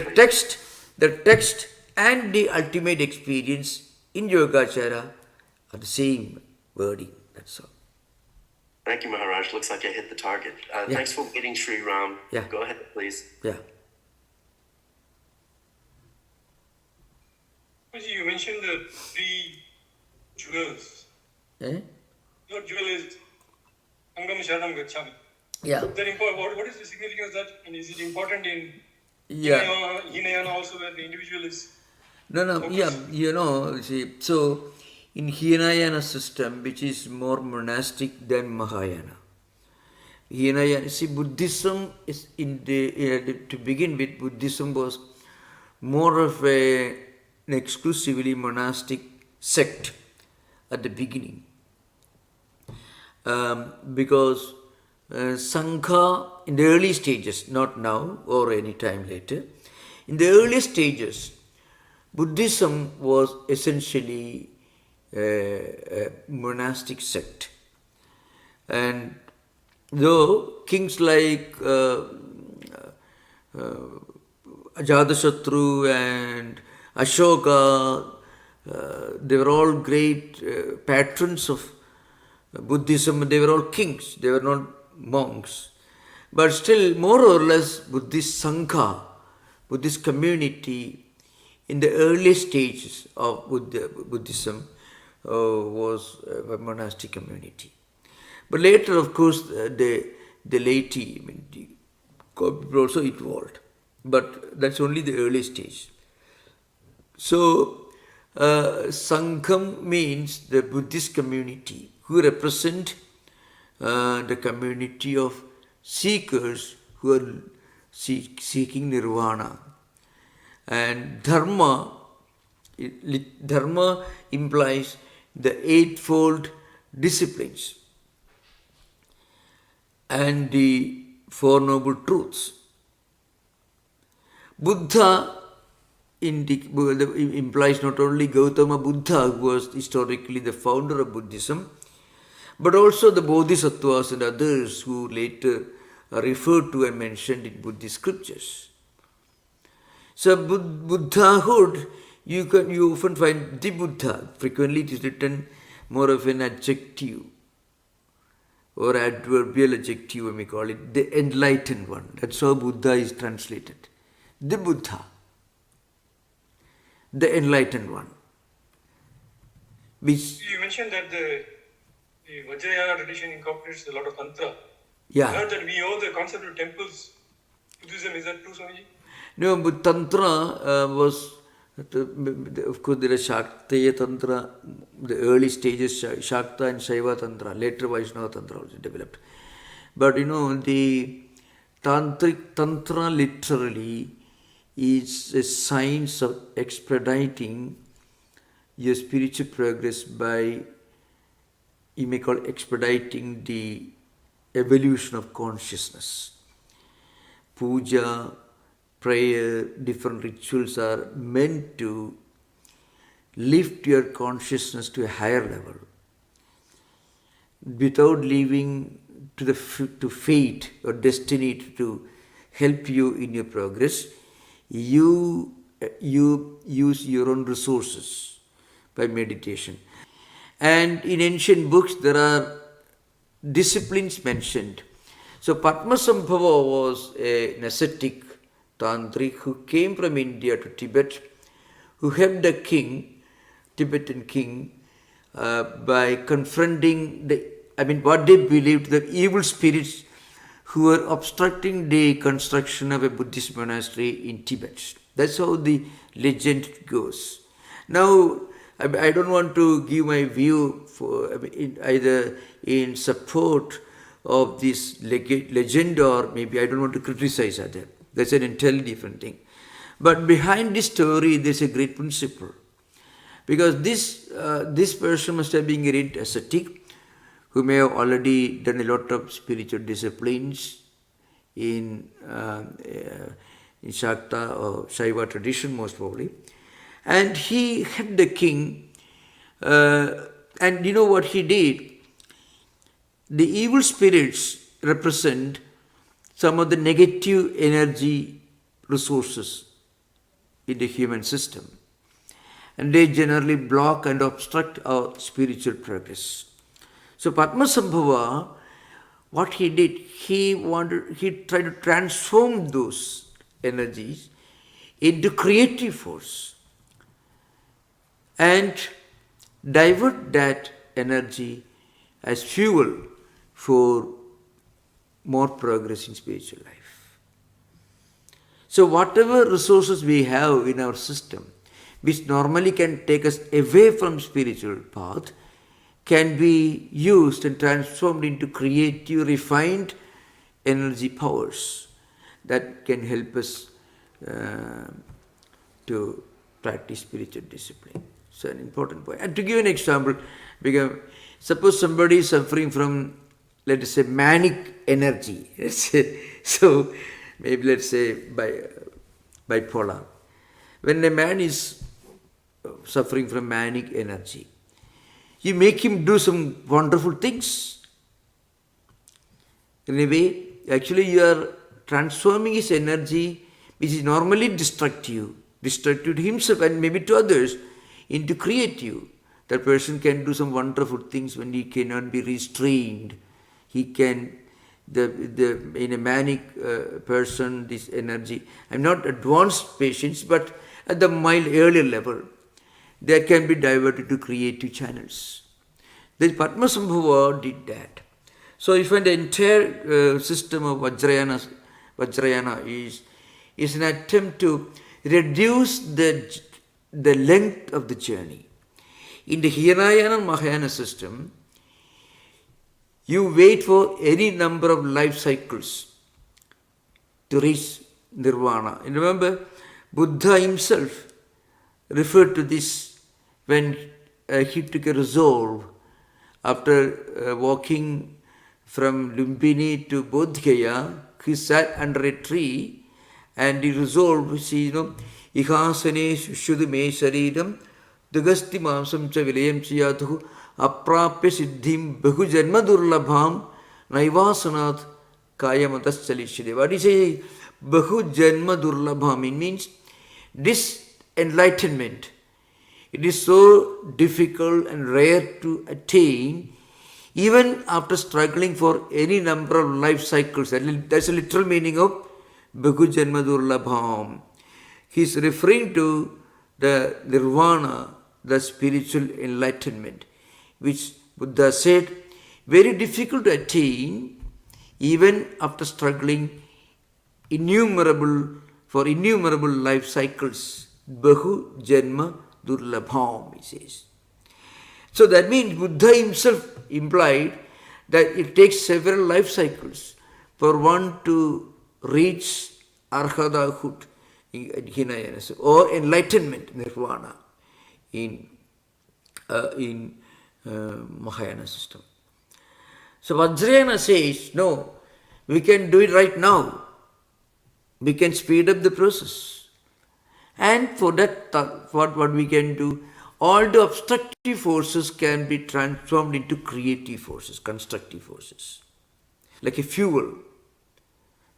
The text and the ultimate experience in Yogachara are the same wording. That's all. Thank you, Maharaj. Looks like I hit the target. Thanks for waiting, Sri Ram. Yeah. Go ahead, please. Yeah. You mentioned the three jewels. Eh? Your jewel is Angam Sharanam Gacchami. Yeah. What is the significance of that? And is it important in Hinayana also, where the individual is? No, focused? yeah, see, so in Hinayana system, which is more monastic than Mahayana, Hinayana, see, Buddhism is to begin with, Buddhism was more of an exclusively monastic sect at the beginning. Because Sangha, in the early stages, not now or any time later, in the early stages, Buddhism was essentially a monastic sect. And though kings like Ajatashatru and Ashoka, they were all great patrons of Buddhism. They were all kings, they were not monks. But still, more or less, Buddhist Sangha, Buddhist community, in the early stages of Buddhism was a monastic community. But later, of course, the laity, also evolved. But that's only the early stage. So, Sangham means the Buddhist community who represent the community of seekers who are seeking nirvana. And dharma implies the eightfold disciplines and the Four Noble Truths. Buddha implies not only Gautama Buddha, who was historically the founder of Buddhism, but also the Bodhisattvas and others who later are referred to and mentioned in Buddhist scriptures. So Buddhahood, you often find the Buddha. Frequently it is written more of an adjective or adverbial adjective, we may call it, the enlightened one. That's how Buddha is translated. The Buddha, the enlightened one. Which, you mentioned that the Vajrayana tradition incorporates a lot of Tantra. yeah. I heard that we owe the concept of temples. Buddhism, is that true, Swamiji? No, but Tantra was, of course, there is Shaktiya Tantra, the early stages, Shakta and Shaiva Tantra, later Vaishnava Tantra also developed. But the Tantric Tantra literally is a science of expediting your spiritual progress by, you may call expediting the evolution of consciousness. Puja, prayer, different rituals are meant to lift your consciousness to a higher level without leaving to fate or destiny to help you in your progress. You use your own resources by meditation. And in ancient books there are disciplines mentioned. So Padmasambhava was an ascetic tantric who came from India to Tibet, who helped the king, Tibetan king, by confronting what they believed, the evil spirits who were obstructing the construction of a Buddhist monastery in Tibet. That's how the legend goes. Now, I don't want to give my view either in support of this legend or maybe I don't want to criticize other. That's an entirely different thing. But behind this story, there's a great principle. Because this person must have been a great ascetic who may have already done a lot of spiritual disciplines in Shakta or Shaiva tradition most probably. And he helped the king, and you know what he did? The evil spirits represent some of the negative energy resources in the human system. And they generally block and obstruct our spiritual progress. So Padmasambhava, what he did, he tried to transform those energies into creative force. and divert that energy as fuel for more progress in spiritual life. So whatever resources we have in our system, which normally can take us away from spiritual path, can be used and transformed into creative, refined energy powers that can help us to practice spiritual discipline. So an important point. And to give an example, because suppose somebody is suffering from, let us say, manic energy. So maybe let's say bipolar. When a man is suffering from manic energy, you make him do some wonderful things. In a way, actually you are transforming his energy, which is normally destructive to himself and maybe to others, into creative. That person can do some wonderful things when he cannot be restrained. He can, in a manic person, this energy, I'm not advanced patients, but at the mild earlier level, that can be diverted to creative channels. The Padmasambhava did that. So you find the entire system of Vajrayana is an attempt to reduce the length of the journey. In the Hinayana and Mahayana system, you wait for any number of life cycles to reach nirvana. And remember, Buddha himself referred to this when he took a resolve after walking from Lumbini to Bodh Gaya. He sat under a tree and he resolved, see, Ihasane Shushudhu Me Sharidam Dugasti Mamsam Cha Vilayam Chiyatuhu Aprapya Siddhim Bahu Janma Durlabham Naivasanath Kayamatas Chalishide. What is a Bahu Janma Durlabham? It means this enlightenment. It is so difficult and rare to attain, even after struggling for any number of life cycles. That's a literal meaning of Bhagu Janma Durlabham. He is referring to the nirvana, the spiritual enlightenment, which Buddha said, very difficult to attain, even after struggling innumerable life cycles. Bahu Janma Durlabham, he says. So that means Buddha himself implied that it takes several life cycles for one to reach arhatahood in Hinayana or enlightenment, nirvana, in Mahayana system. So Vajrayana says, no, we can do it right now. We can speed up the process. And for that, what we can do, all the obstructive forces can be transformed into creative forces, constructive forces. Like a fuel.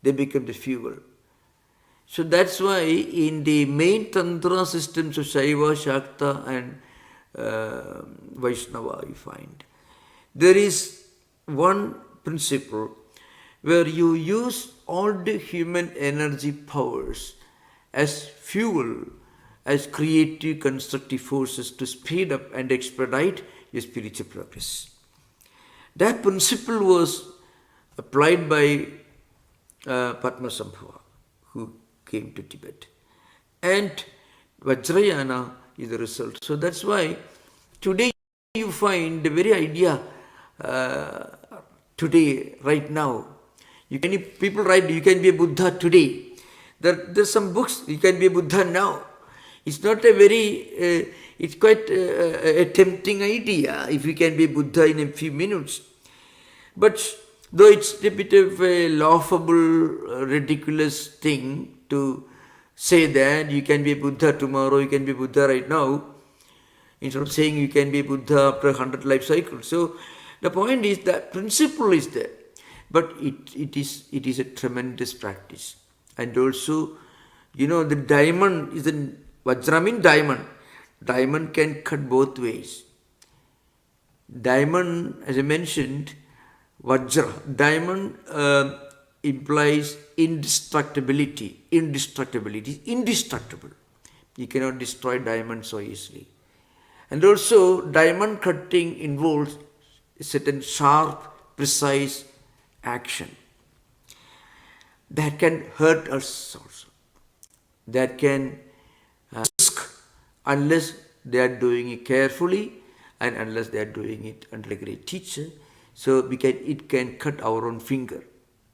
They become the fuel. So that's why in the main Tantra systems of Shaiva, Shakta and Vaishnava, you find, there is one principle where you use all the human energy powers as fuel, as creative, constructive forces to speed up and expedite your spiritual progress. That principle was applied by Padmasambhava, who came to Tibet. And Vajrayana is the result. So that's why today you find the very idea, today, right now, people write, you can be a Buddha today. There's some books, you can be a Buddha now. It's not a very, it's quite a tempting idea if you can be a Buddha in a few minutes. But though it's a bit of a laughable, ridiculous thing to say that you can be a Buddha tomorrow, you can be a Buddha right now, instead of saying you can be a Buddha after 100 life cycles. So the point is that principle is there, but it is a tremendous practice. And also, the diamond is Vajra means diamond. Diamond can cut both ways. Diamond, as I mentioned, Vajra, diamond implies indestructibility. Indestructibility is indestructible. You cannot destroy diamond so easily. And also, diamond cutting involves a certain sharp, precise action that can hurt us also. That can risk unless they are doing it carefully and unless they are doing it under a great teacher. So it can cut our own finger.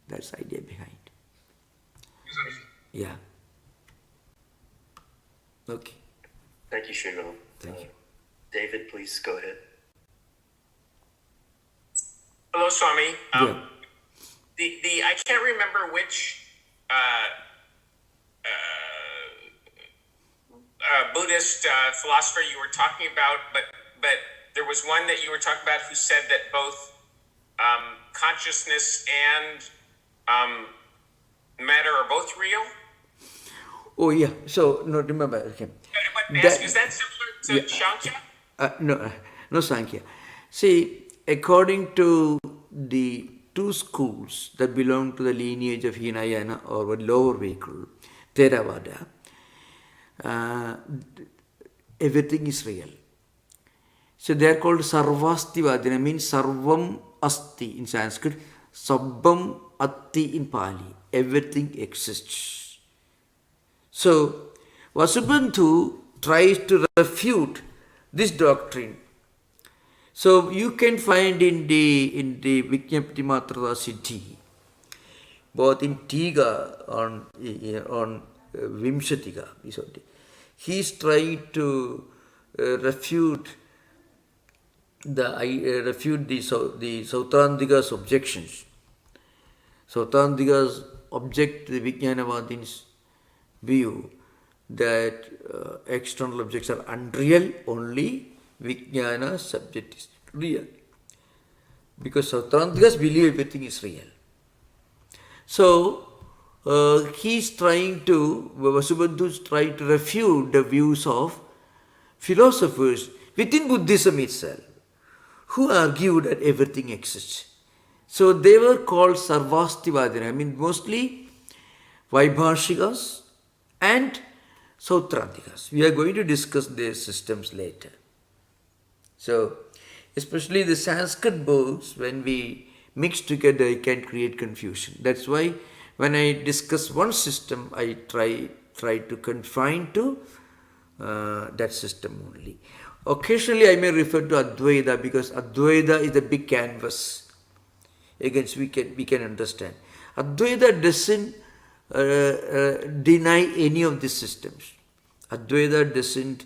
That's the idea behind. Yeah. Okay. Thank you, Sriram. Thank you. David, please go ahead. Hello, Swami. Yeah. I can't remember which Buddhist philosopher you were talking about, but there was one that you were talking about who said that both consciousness and matter are both real. Oh yeah. So no, remember. Okay. But may I ask, is that similar to Sankhya? No Sankhya. See, according to the two schools that belong to the lineage of Hinayana or lower vehicle, Theravada, everything is real. So they are called Sarvastivadina, means Sarvam Asti in Sanskrit, Sabbam Atti in Pali. Everything exists. So Vasubandhu tries to refute this doctrine. So you can find in the Vijñapti Matrada Siddhi, both in Tiga on Vimshatika, he is trying to refute the Sautrantikas objections. Sautrantikas object to the Vijnanavadins' view that external objects are unreal, only Vijnana subject is real. Because Sautrantikas believe everything is real. So, Vasubandhu is trying to refute the views of philosophers within Buddhism itself, who argue that everything exists. So, they were called Sarvastivadina, I mean mostly Vaibhashikas and Sautrantikas. We are going to discuss their systems later. So, especially the Sanskrit books, when we mix together, it can create confusion. That's why when I discuss one system, I try to confine to that system only. Occasionally, I may refer to Advaita because Advaita is a big canvas against we can understand. Advaita doesn't deny any of these systems. Advaita doesn't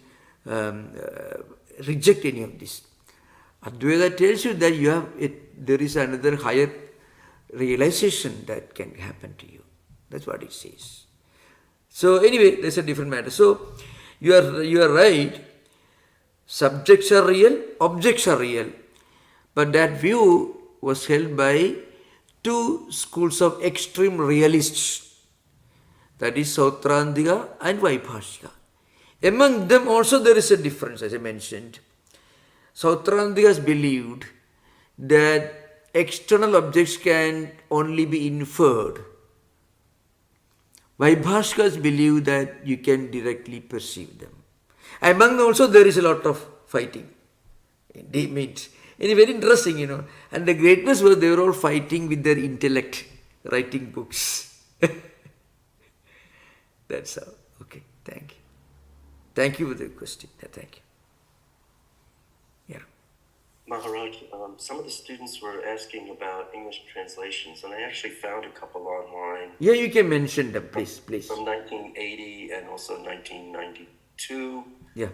reject any of this. Advaita tells you that there is another higher realization that can happen to you. That's what it says. So anyway, that's a different matter. So you are right. Subjects are real, objects are real. But that view was held by two schools of extreme realists. That is Sautrantika and Vaibhashika. Among them also there is a difference, as I mentioned. Sautrantikas believed that external objects can only be inferred. Vaibhashikas believe that you can directly perceive them. Among them also there is a lot of fighting. It's very interesting, And the greatness was they were all fighting with their intellect, writing books. That's how. Okay, thank you. Thank you for the question. Thank you. Yeah. Maharaj, some of the students were asking about English translations, and I actually found a couple online. Yeah, you can mention them, please. From 1980 and also 1992. Yeah.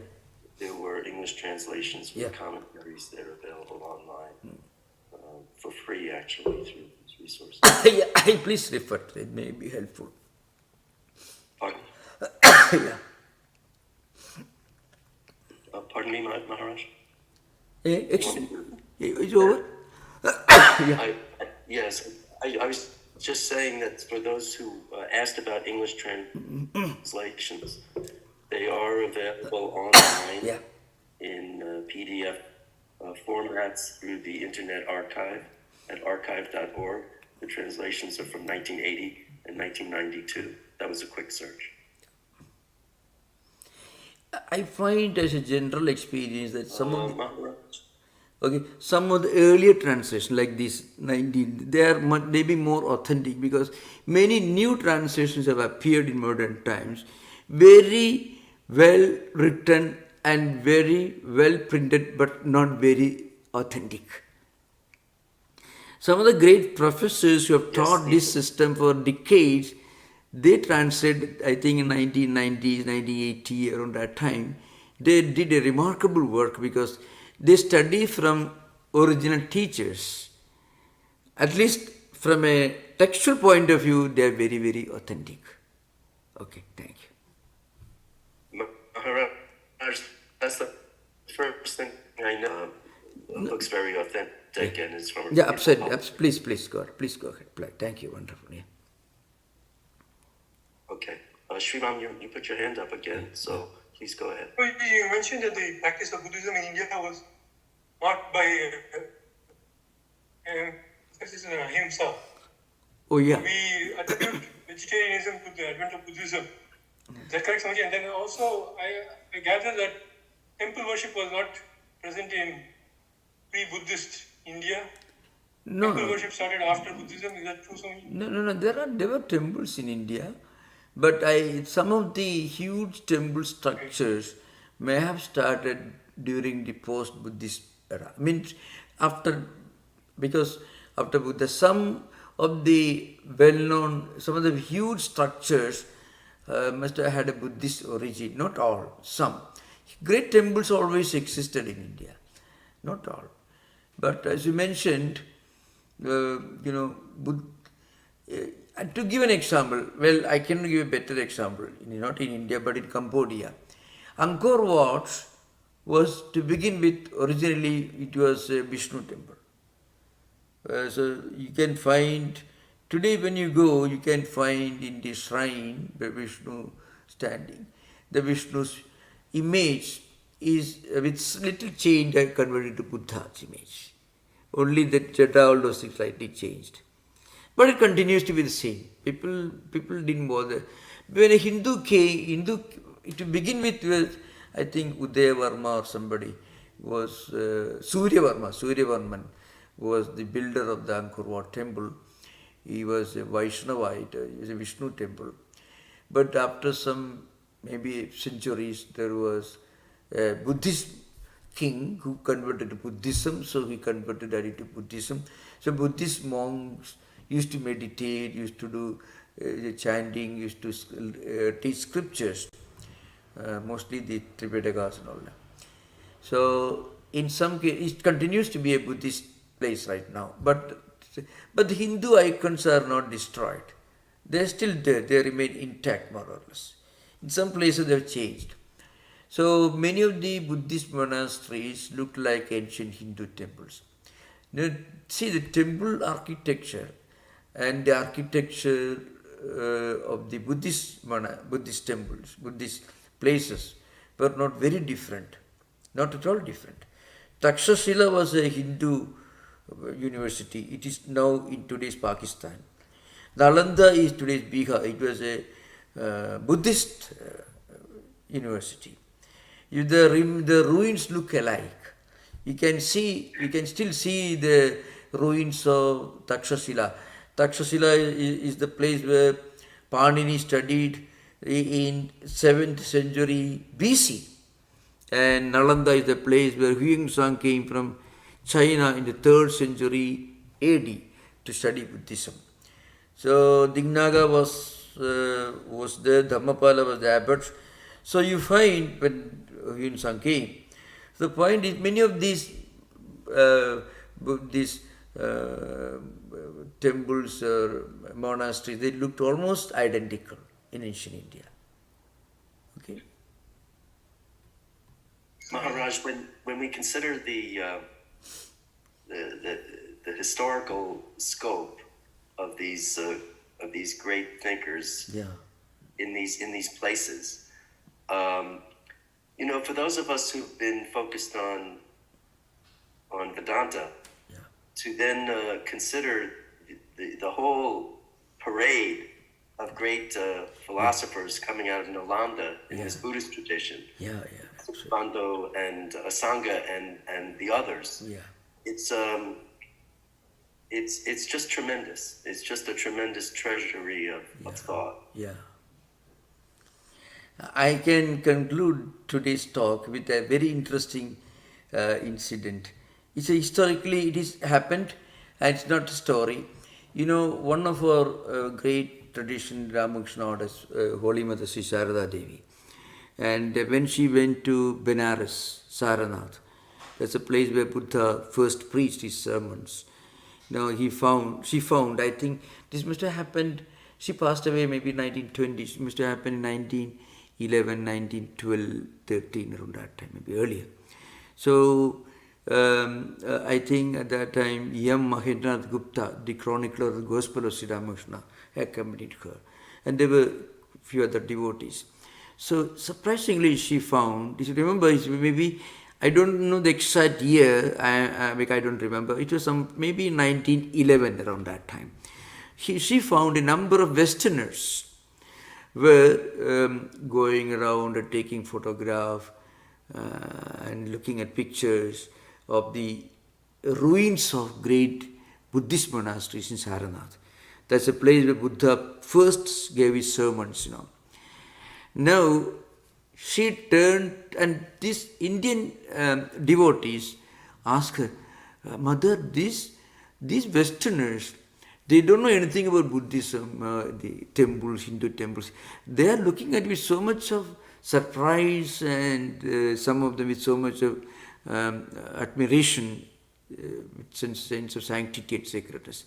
There were English translations with commentaries that are available online for free, actually, through these resources. Yeah, please refer to it. It may be helpful. Pardon? Yeah. Pardon me, Maharaj? It's over? Yes. I was just saying that for those who asked about English translations, they are available online in PDF formats through the Internet Archive at archive.org. The translations are from 1980 and 1992. That was a quick search. I find as a general experience that some of the, Maharaj. okay, some of the earlier translations like this 19, they are maybe more authentic because many new translations have appeared in modern times, very well written and very well printed, but not very authentic. Some of the great professors who have Yes, taught this system for decades, they translated, I think in 1990s, 1980, around that time, they did a remarkable work because they study from original teachers. At least from a textual point of view, they are very, very authentic. Okay, thank you. Maharaj, that's the first thing I know. Looks very authentic and it's from a Yeah, beautiful absolutely. home. Please go ahead. Thank you, wonderful. Yeah. Okay. Sriram, you put your hand up again, so please go ahead. You mentioned that the practice of Buddhism in India was marked by ahimsa. Oh yeah. We attribute vegetarianism to the advent of Buddhism. Is that correct, Swamiji? And then also, I gather that temple worship was not present in pre-Buddhist India. No, Temple no. worship started after Buddhism. Is that true, Swamiji? No. There were temples in India, but some of the huge temple structures may have started during the post-Buddhist era. I mean, after because after Buddha, some of the huge structures must have had a Buddhist origin. Not all, some. Great temples always existed in India, not all. But as you mentioned, to give an example, well, I can give a better example, not in India but in Cambodia. Angkor Wat was, to begin with, originally it was a Vishnu temple. So you can find, today when you go, you can find in the shrine the Vishnu standing. The Vishnu's image is with little change converted to Buddha's image. Only the Jata, all those things slightly changed. But it continues to be the same. People didn't bother. When a Hindu came, to begin with, I think Udaya Varma or somebody was Surya Varman was the builder of the Angkor Wat temple. He was a Vaishnavite, it was a Vishnu temple. But after some maybe centuries, there was a Buddhist king who converted to Buddhism, so he converted that into Buddhism. So Buddhist monks used to meditate, used to do chanting, used to teach scriptures, mostly the Tripitakas and all that. So in some case, it continues to be a Buddhist place right now, but the Hindu icons are not destroyed. They are still there, they remain intact more or less. In some places they have changed. So many of the Buddhist monasteries look like ancient Hindu temples. Now, see the temple architecture and the architecture of the Buddhist temples, Buddhist places were not very different, not at all different. Takshashila was a Hindu university. It is now in today's Pakistan. Nalanda is today's Bihar. It was a Buddhist university. The ruins look alike. You can still see the ruins of Takshashila. Takshashila is the place where Panini studied in 7th century BC. And Nalanda is the place where Huingsang came from China in the 3rd century AD to study Buddhism. So Dignaga was there, Dhammapala was the abbot. So you find when Huingsang came, the point is many of these temples or monasteries, they looked almost identical in ancient India. Okay. Maharaj, when we consider the historical scope of these great thinkers in these places, for those of us who've been focused on Vedanta, to then consider the whole parade great philosophers coming out of Nalanda in this Buddhist tradition. Bando and Asanga and the others. It's just tremendous. It's just a tremendous treasury of thought. I can conclude today's talk with a very interesting incident. Historically it is happened, and it's not a story. You know, one of our great tradition, Ramakrishna orders, Holy Mother Sri Sharada Devi. And when she went to Benares, Saranath, that's a place where Buddha first preached his sermons. Now she found, I think this must have happened, she passed away maybe 1920s, it must have happened in 1911, 1912, 13, around that time, maybe earlier. So I think at that time, M. Mahendranath Gupta, the chronicler of the Gospel of Sri Ramakrishna, accompanied her. And there were few other devotees. So surprisingly, she found, you remember, maybe, I don't know the exact year, I don't remember, it was maybe 1911, around that time. She found a number of Westerners were going around and taking photographs and looking at pictures of the ruins of great Buddhist monasteries in Saranath. That's a place where Buddha first gave his sermons, you know. Now, she turned, and these Indian devotees asked her, Mother, these Westerners, they don't know anything about Buddhism, the temples, Hindu temples. They are looking at it with so much of surprise, and some of them with so much of admiration, sense of sanctity and sacredness.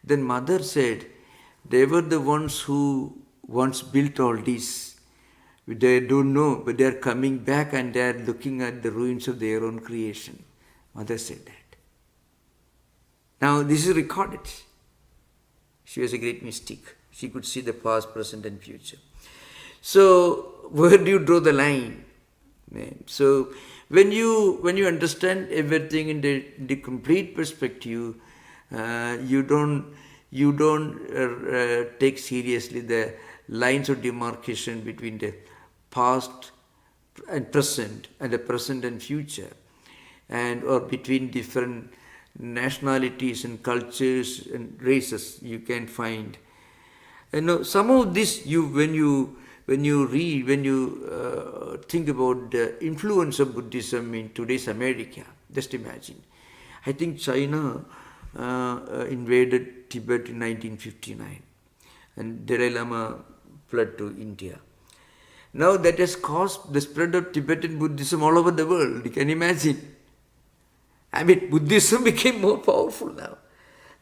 Then Mother said, they were the ones who once built all this. They don't know, but they are coming back and they are looking at the ruins of their own creation. Mother said that. Now this is recorded. She was a great mystic. She could see the past, present and future. So where do you draw the line? So when you understand everything in the complete perspective, you don't take seriously the lines of demarcation between the past and present, and the present and future, or between different nationalities and cultures and races. You can find, some of this when you read, when you think about the influence of Buddhism in today's America. Just imagine, I think China invaded Tibet in 1959, and Dalai Lama fled to India. Now that has caused the spread of Tibetan Buddhism all over the world. You can imagine. I mean, Buddhism became more powerful now.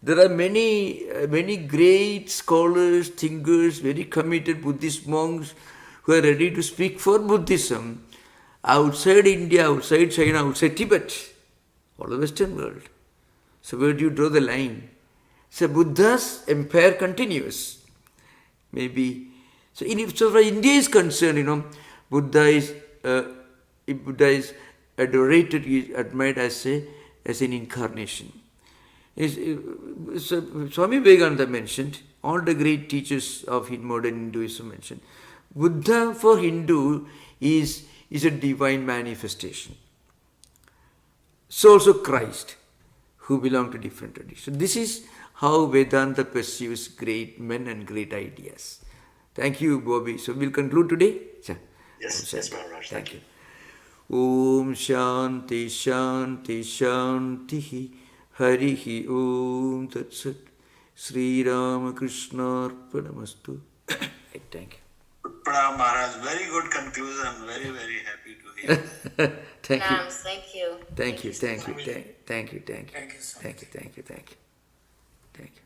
There are many great scholars, thinkers, very committed Buddhist monks who are ready to speak for Buddhism outside India, outside China, outside Tibet, all the Western world. So where do you draw the line? So Buddha's empire continues. Maybe. So so far India is concerned, Buddha is adorated, is admired as an incarnation. So Swami Vivekananda mentioned, all the great teachers of modern Hinduism mentioned, Buddha for Hindu is a divine manifestation. So also Christ, who belong to different traditions. This is how Vedanta perceives great men and great ideas. Thank you, Bobby. So we'll conclude today. Yes, Maharaj. Thank you. Om Shanti Shanti Shanti Harihi Om Tat Sat Sri Ramakrishna Arpanamastu. Thank you. Pranam Maharaj, very good conclusion. Very, very happy to hear. Thank you. Thank you. Thank you. so Thank you. much. Thank you. Thank you so much. Thank you. Thank you.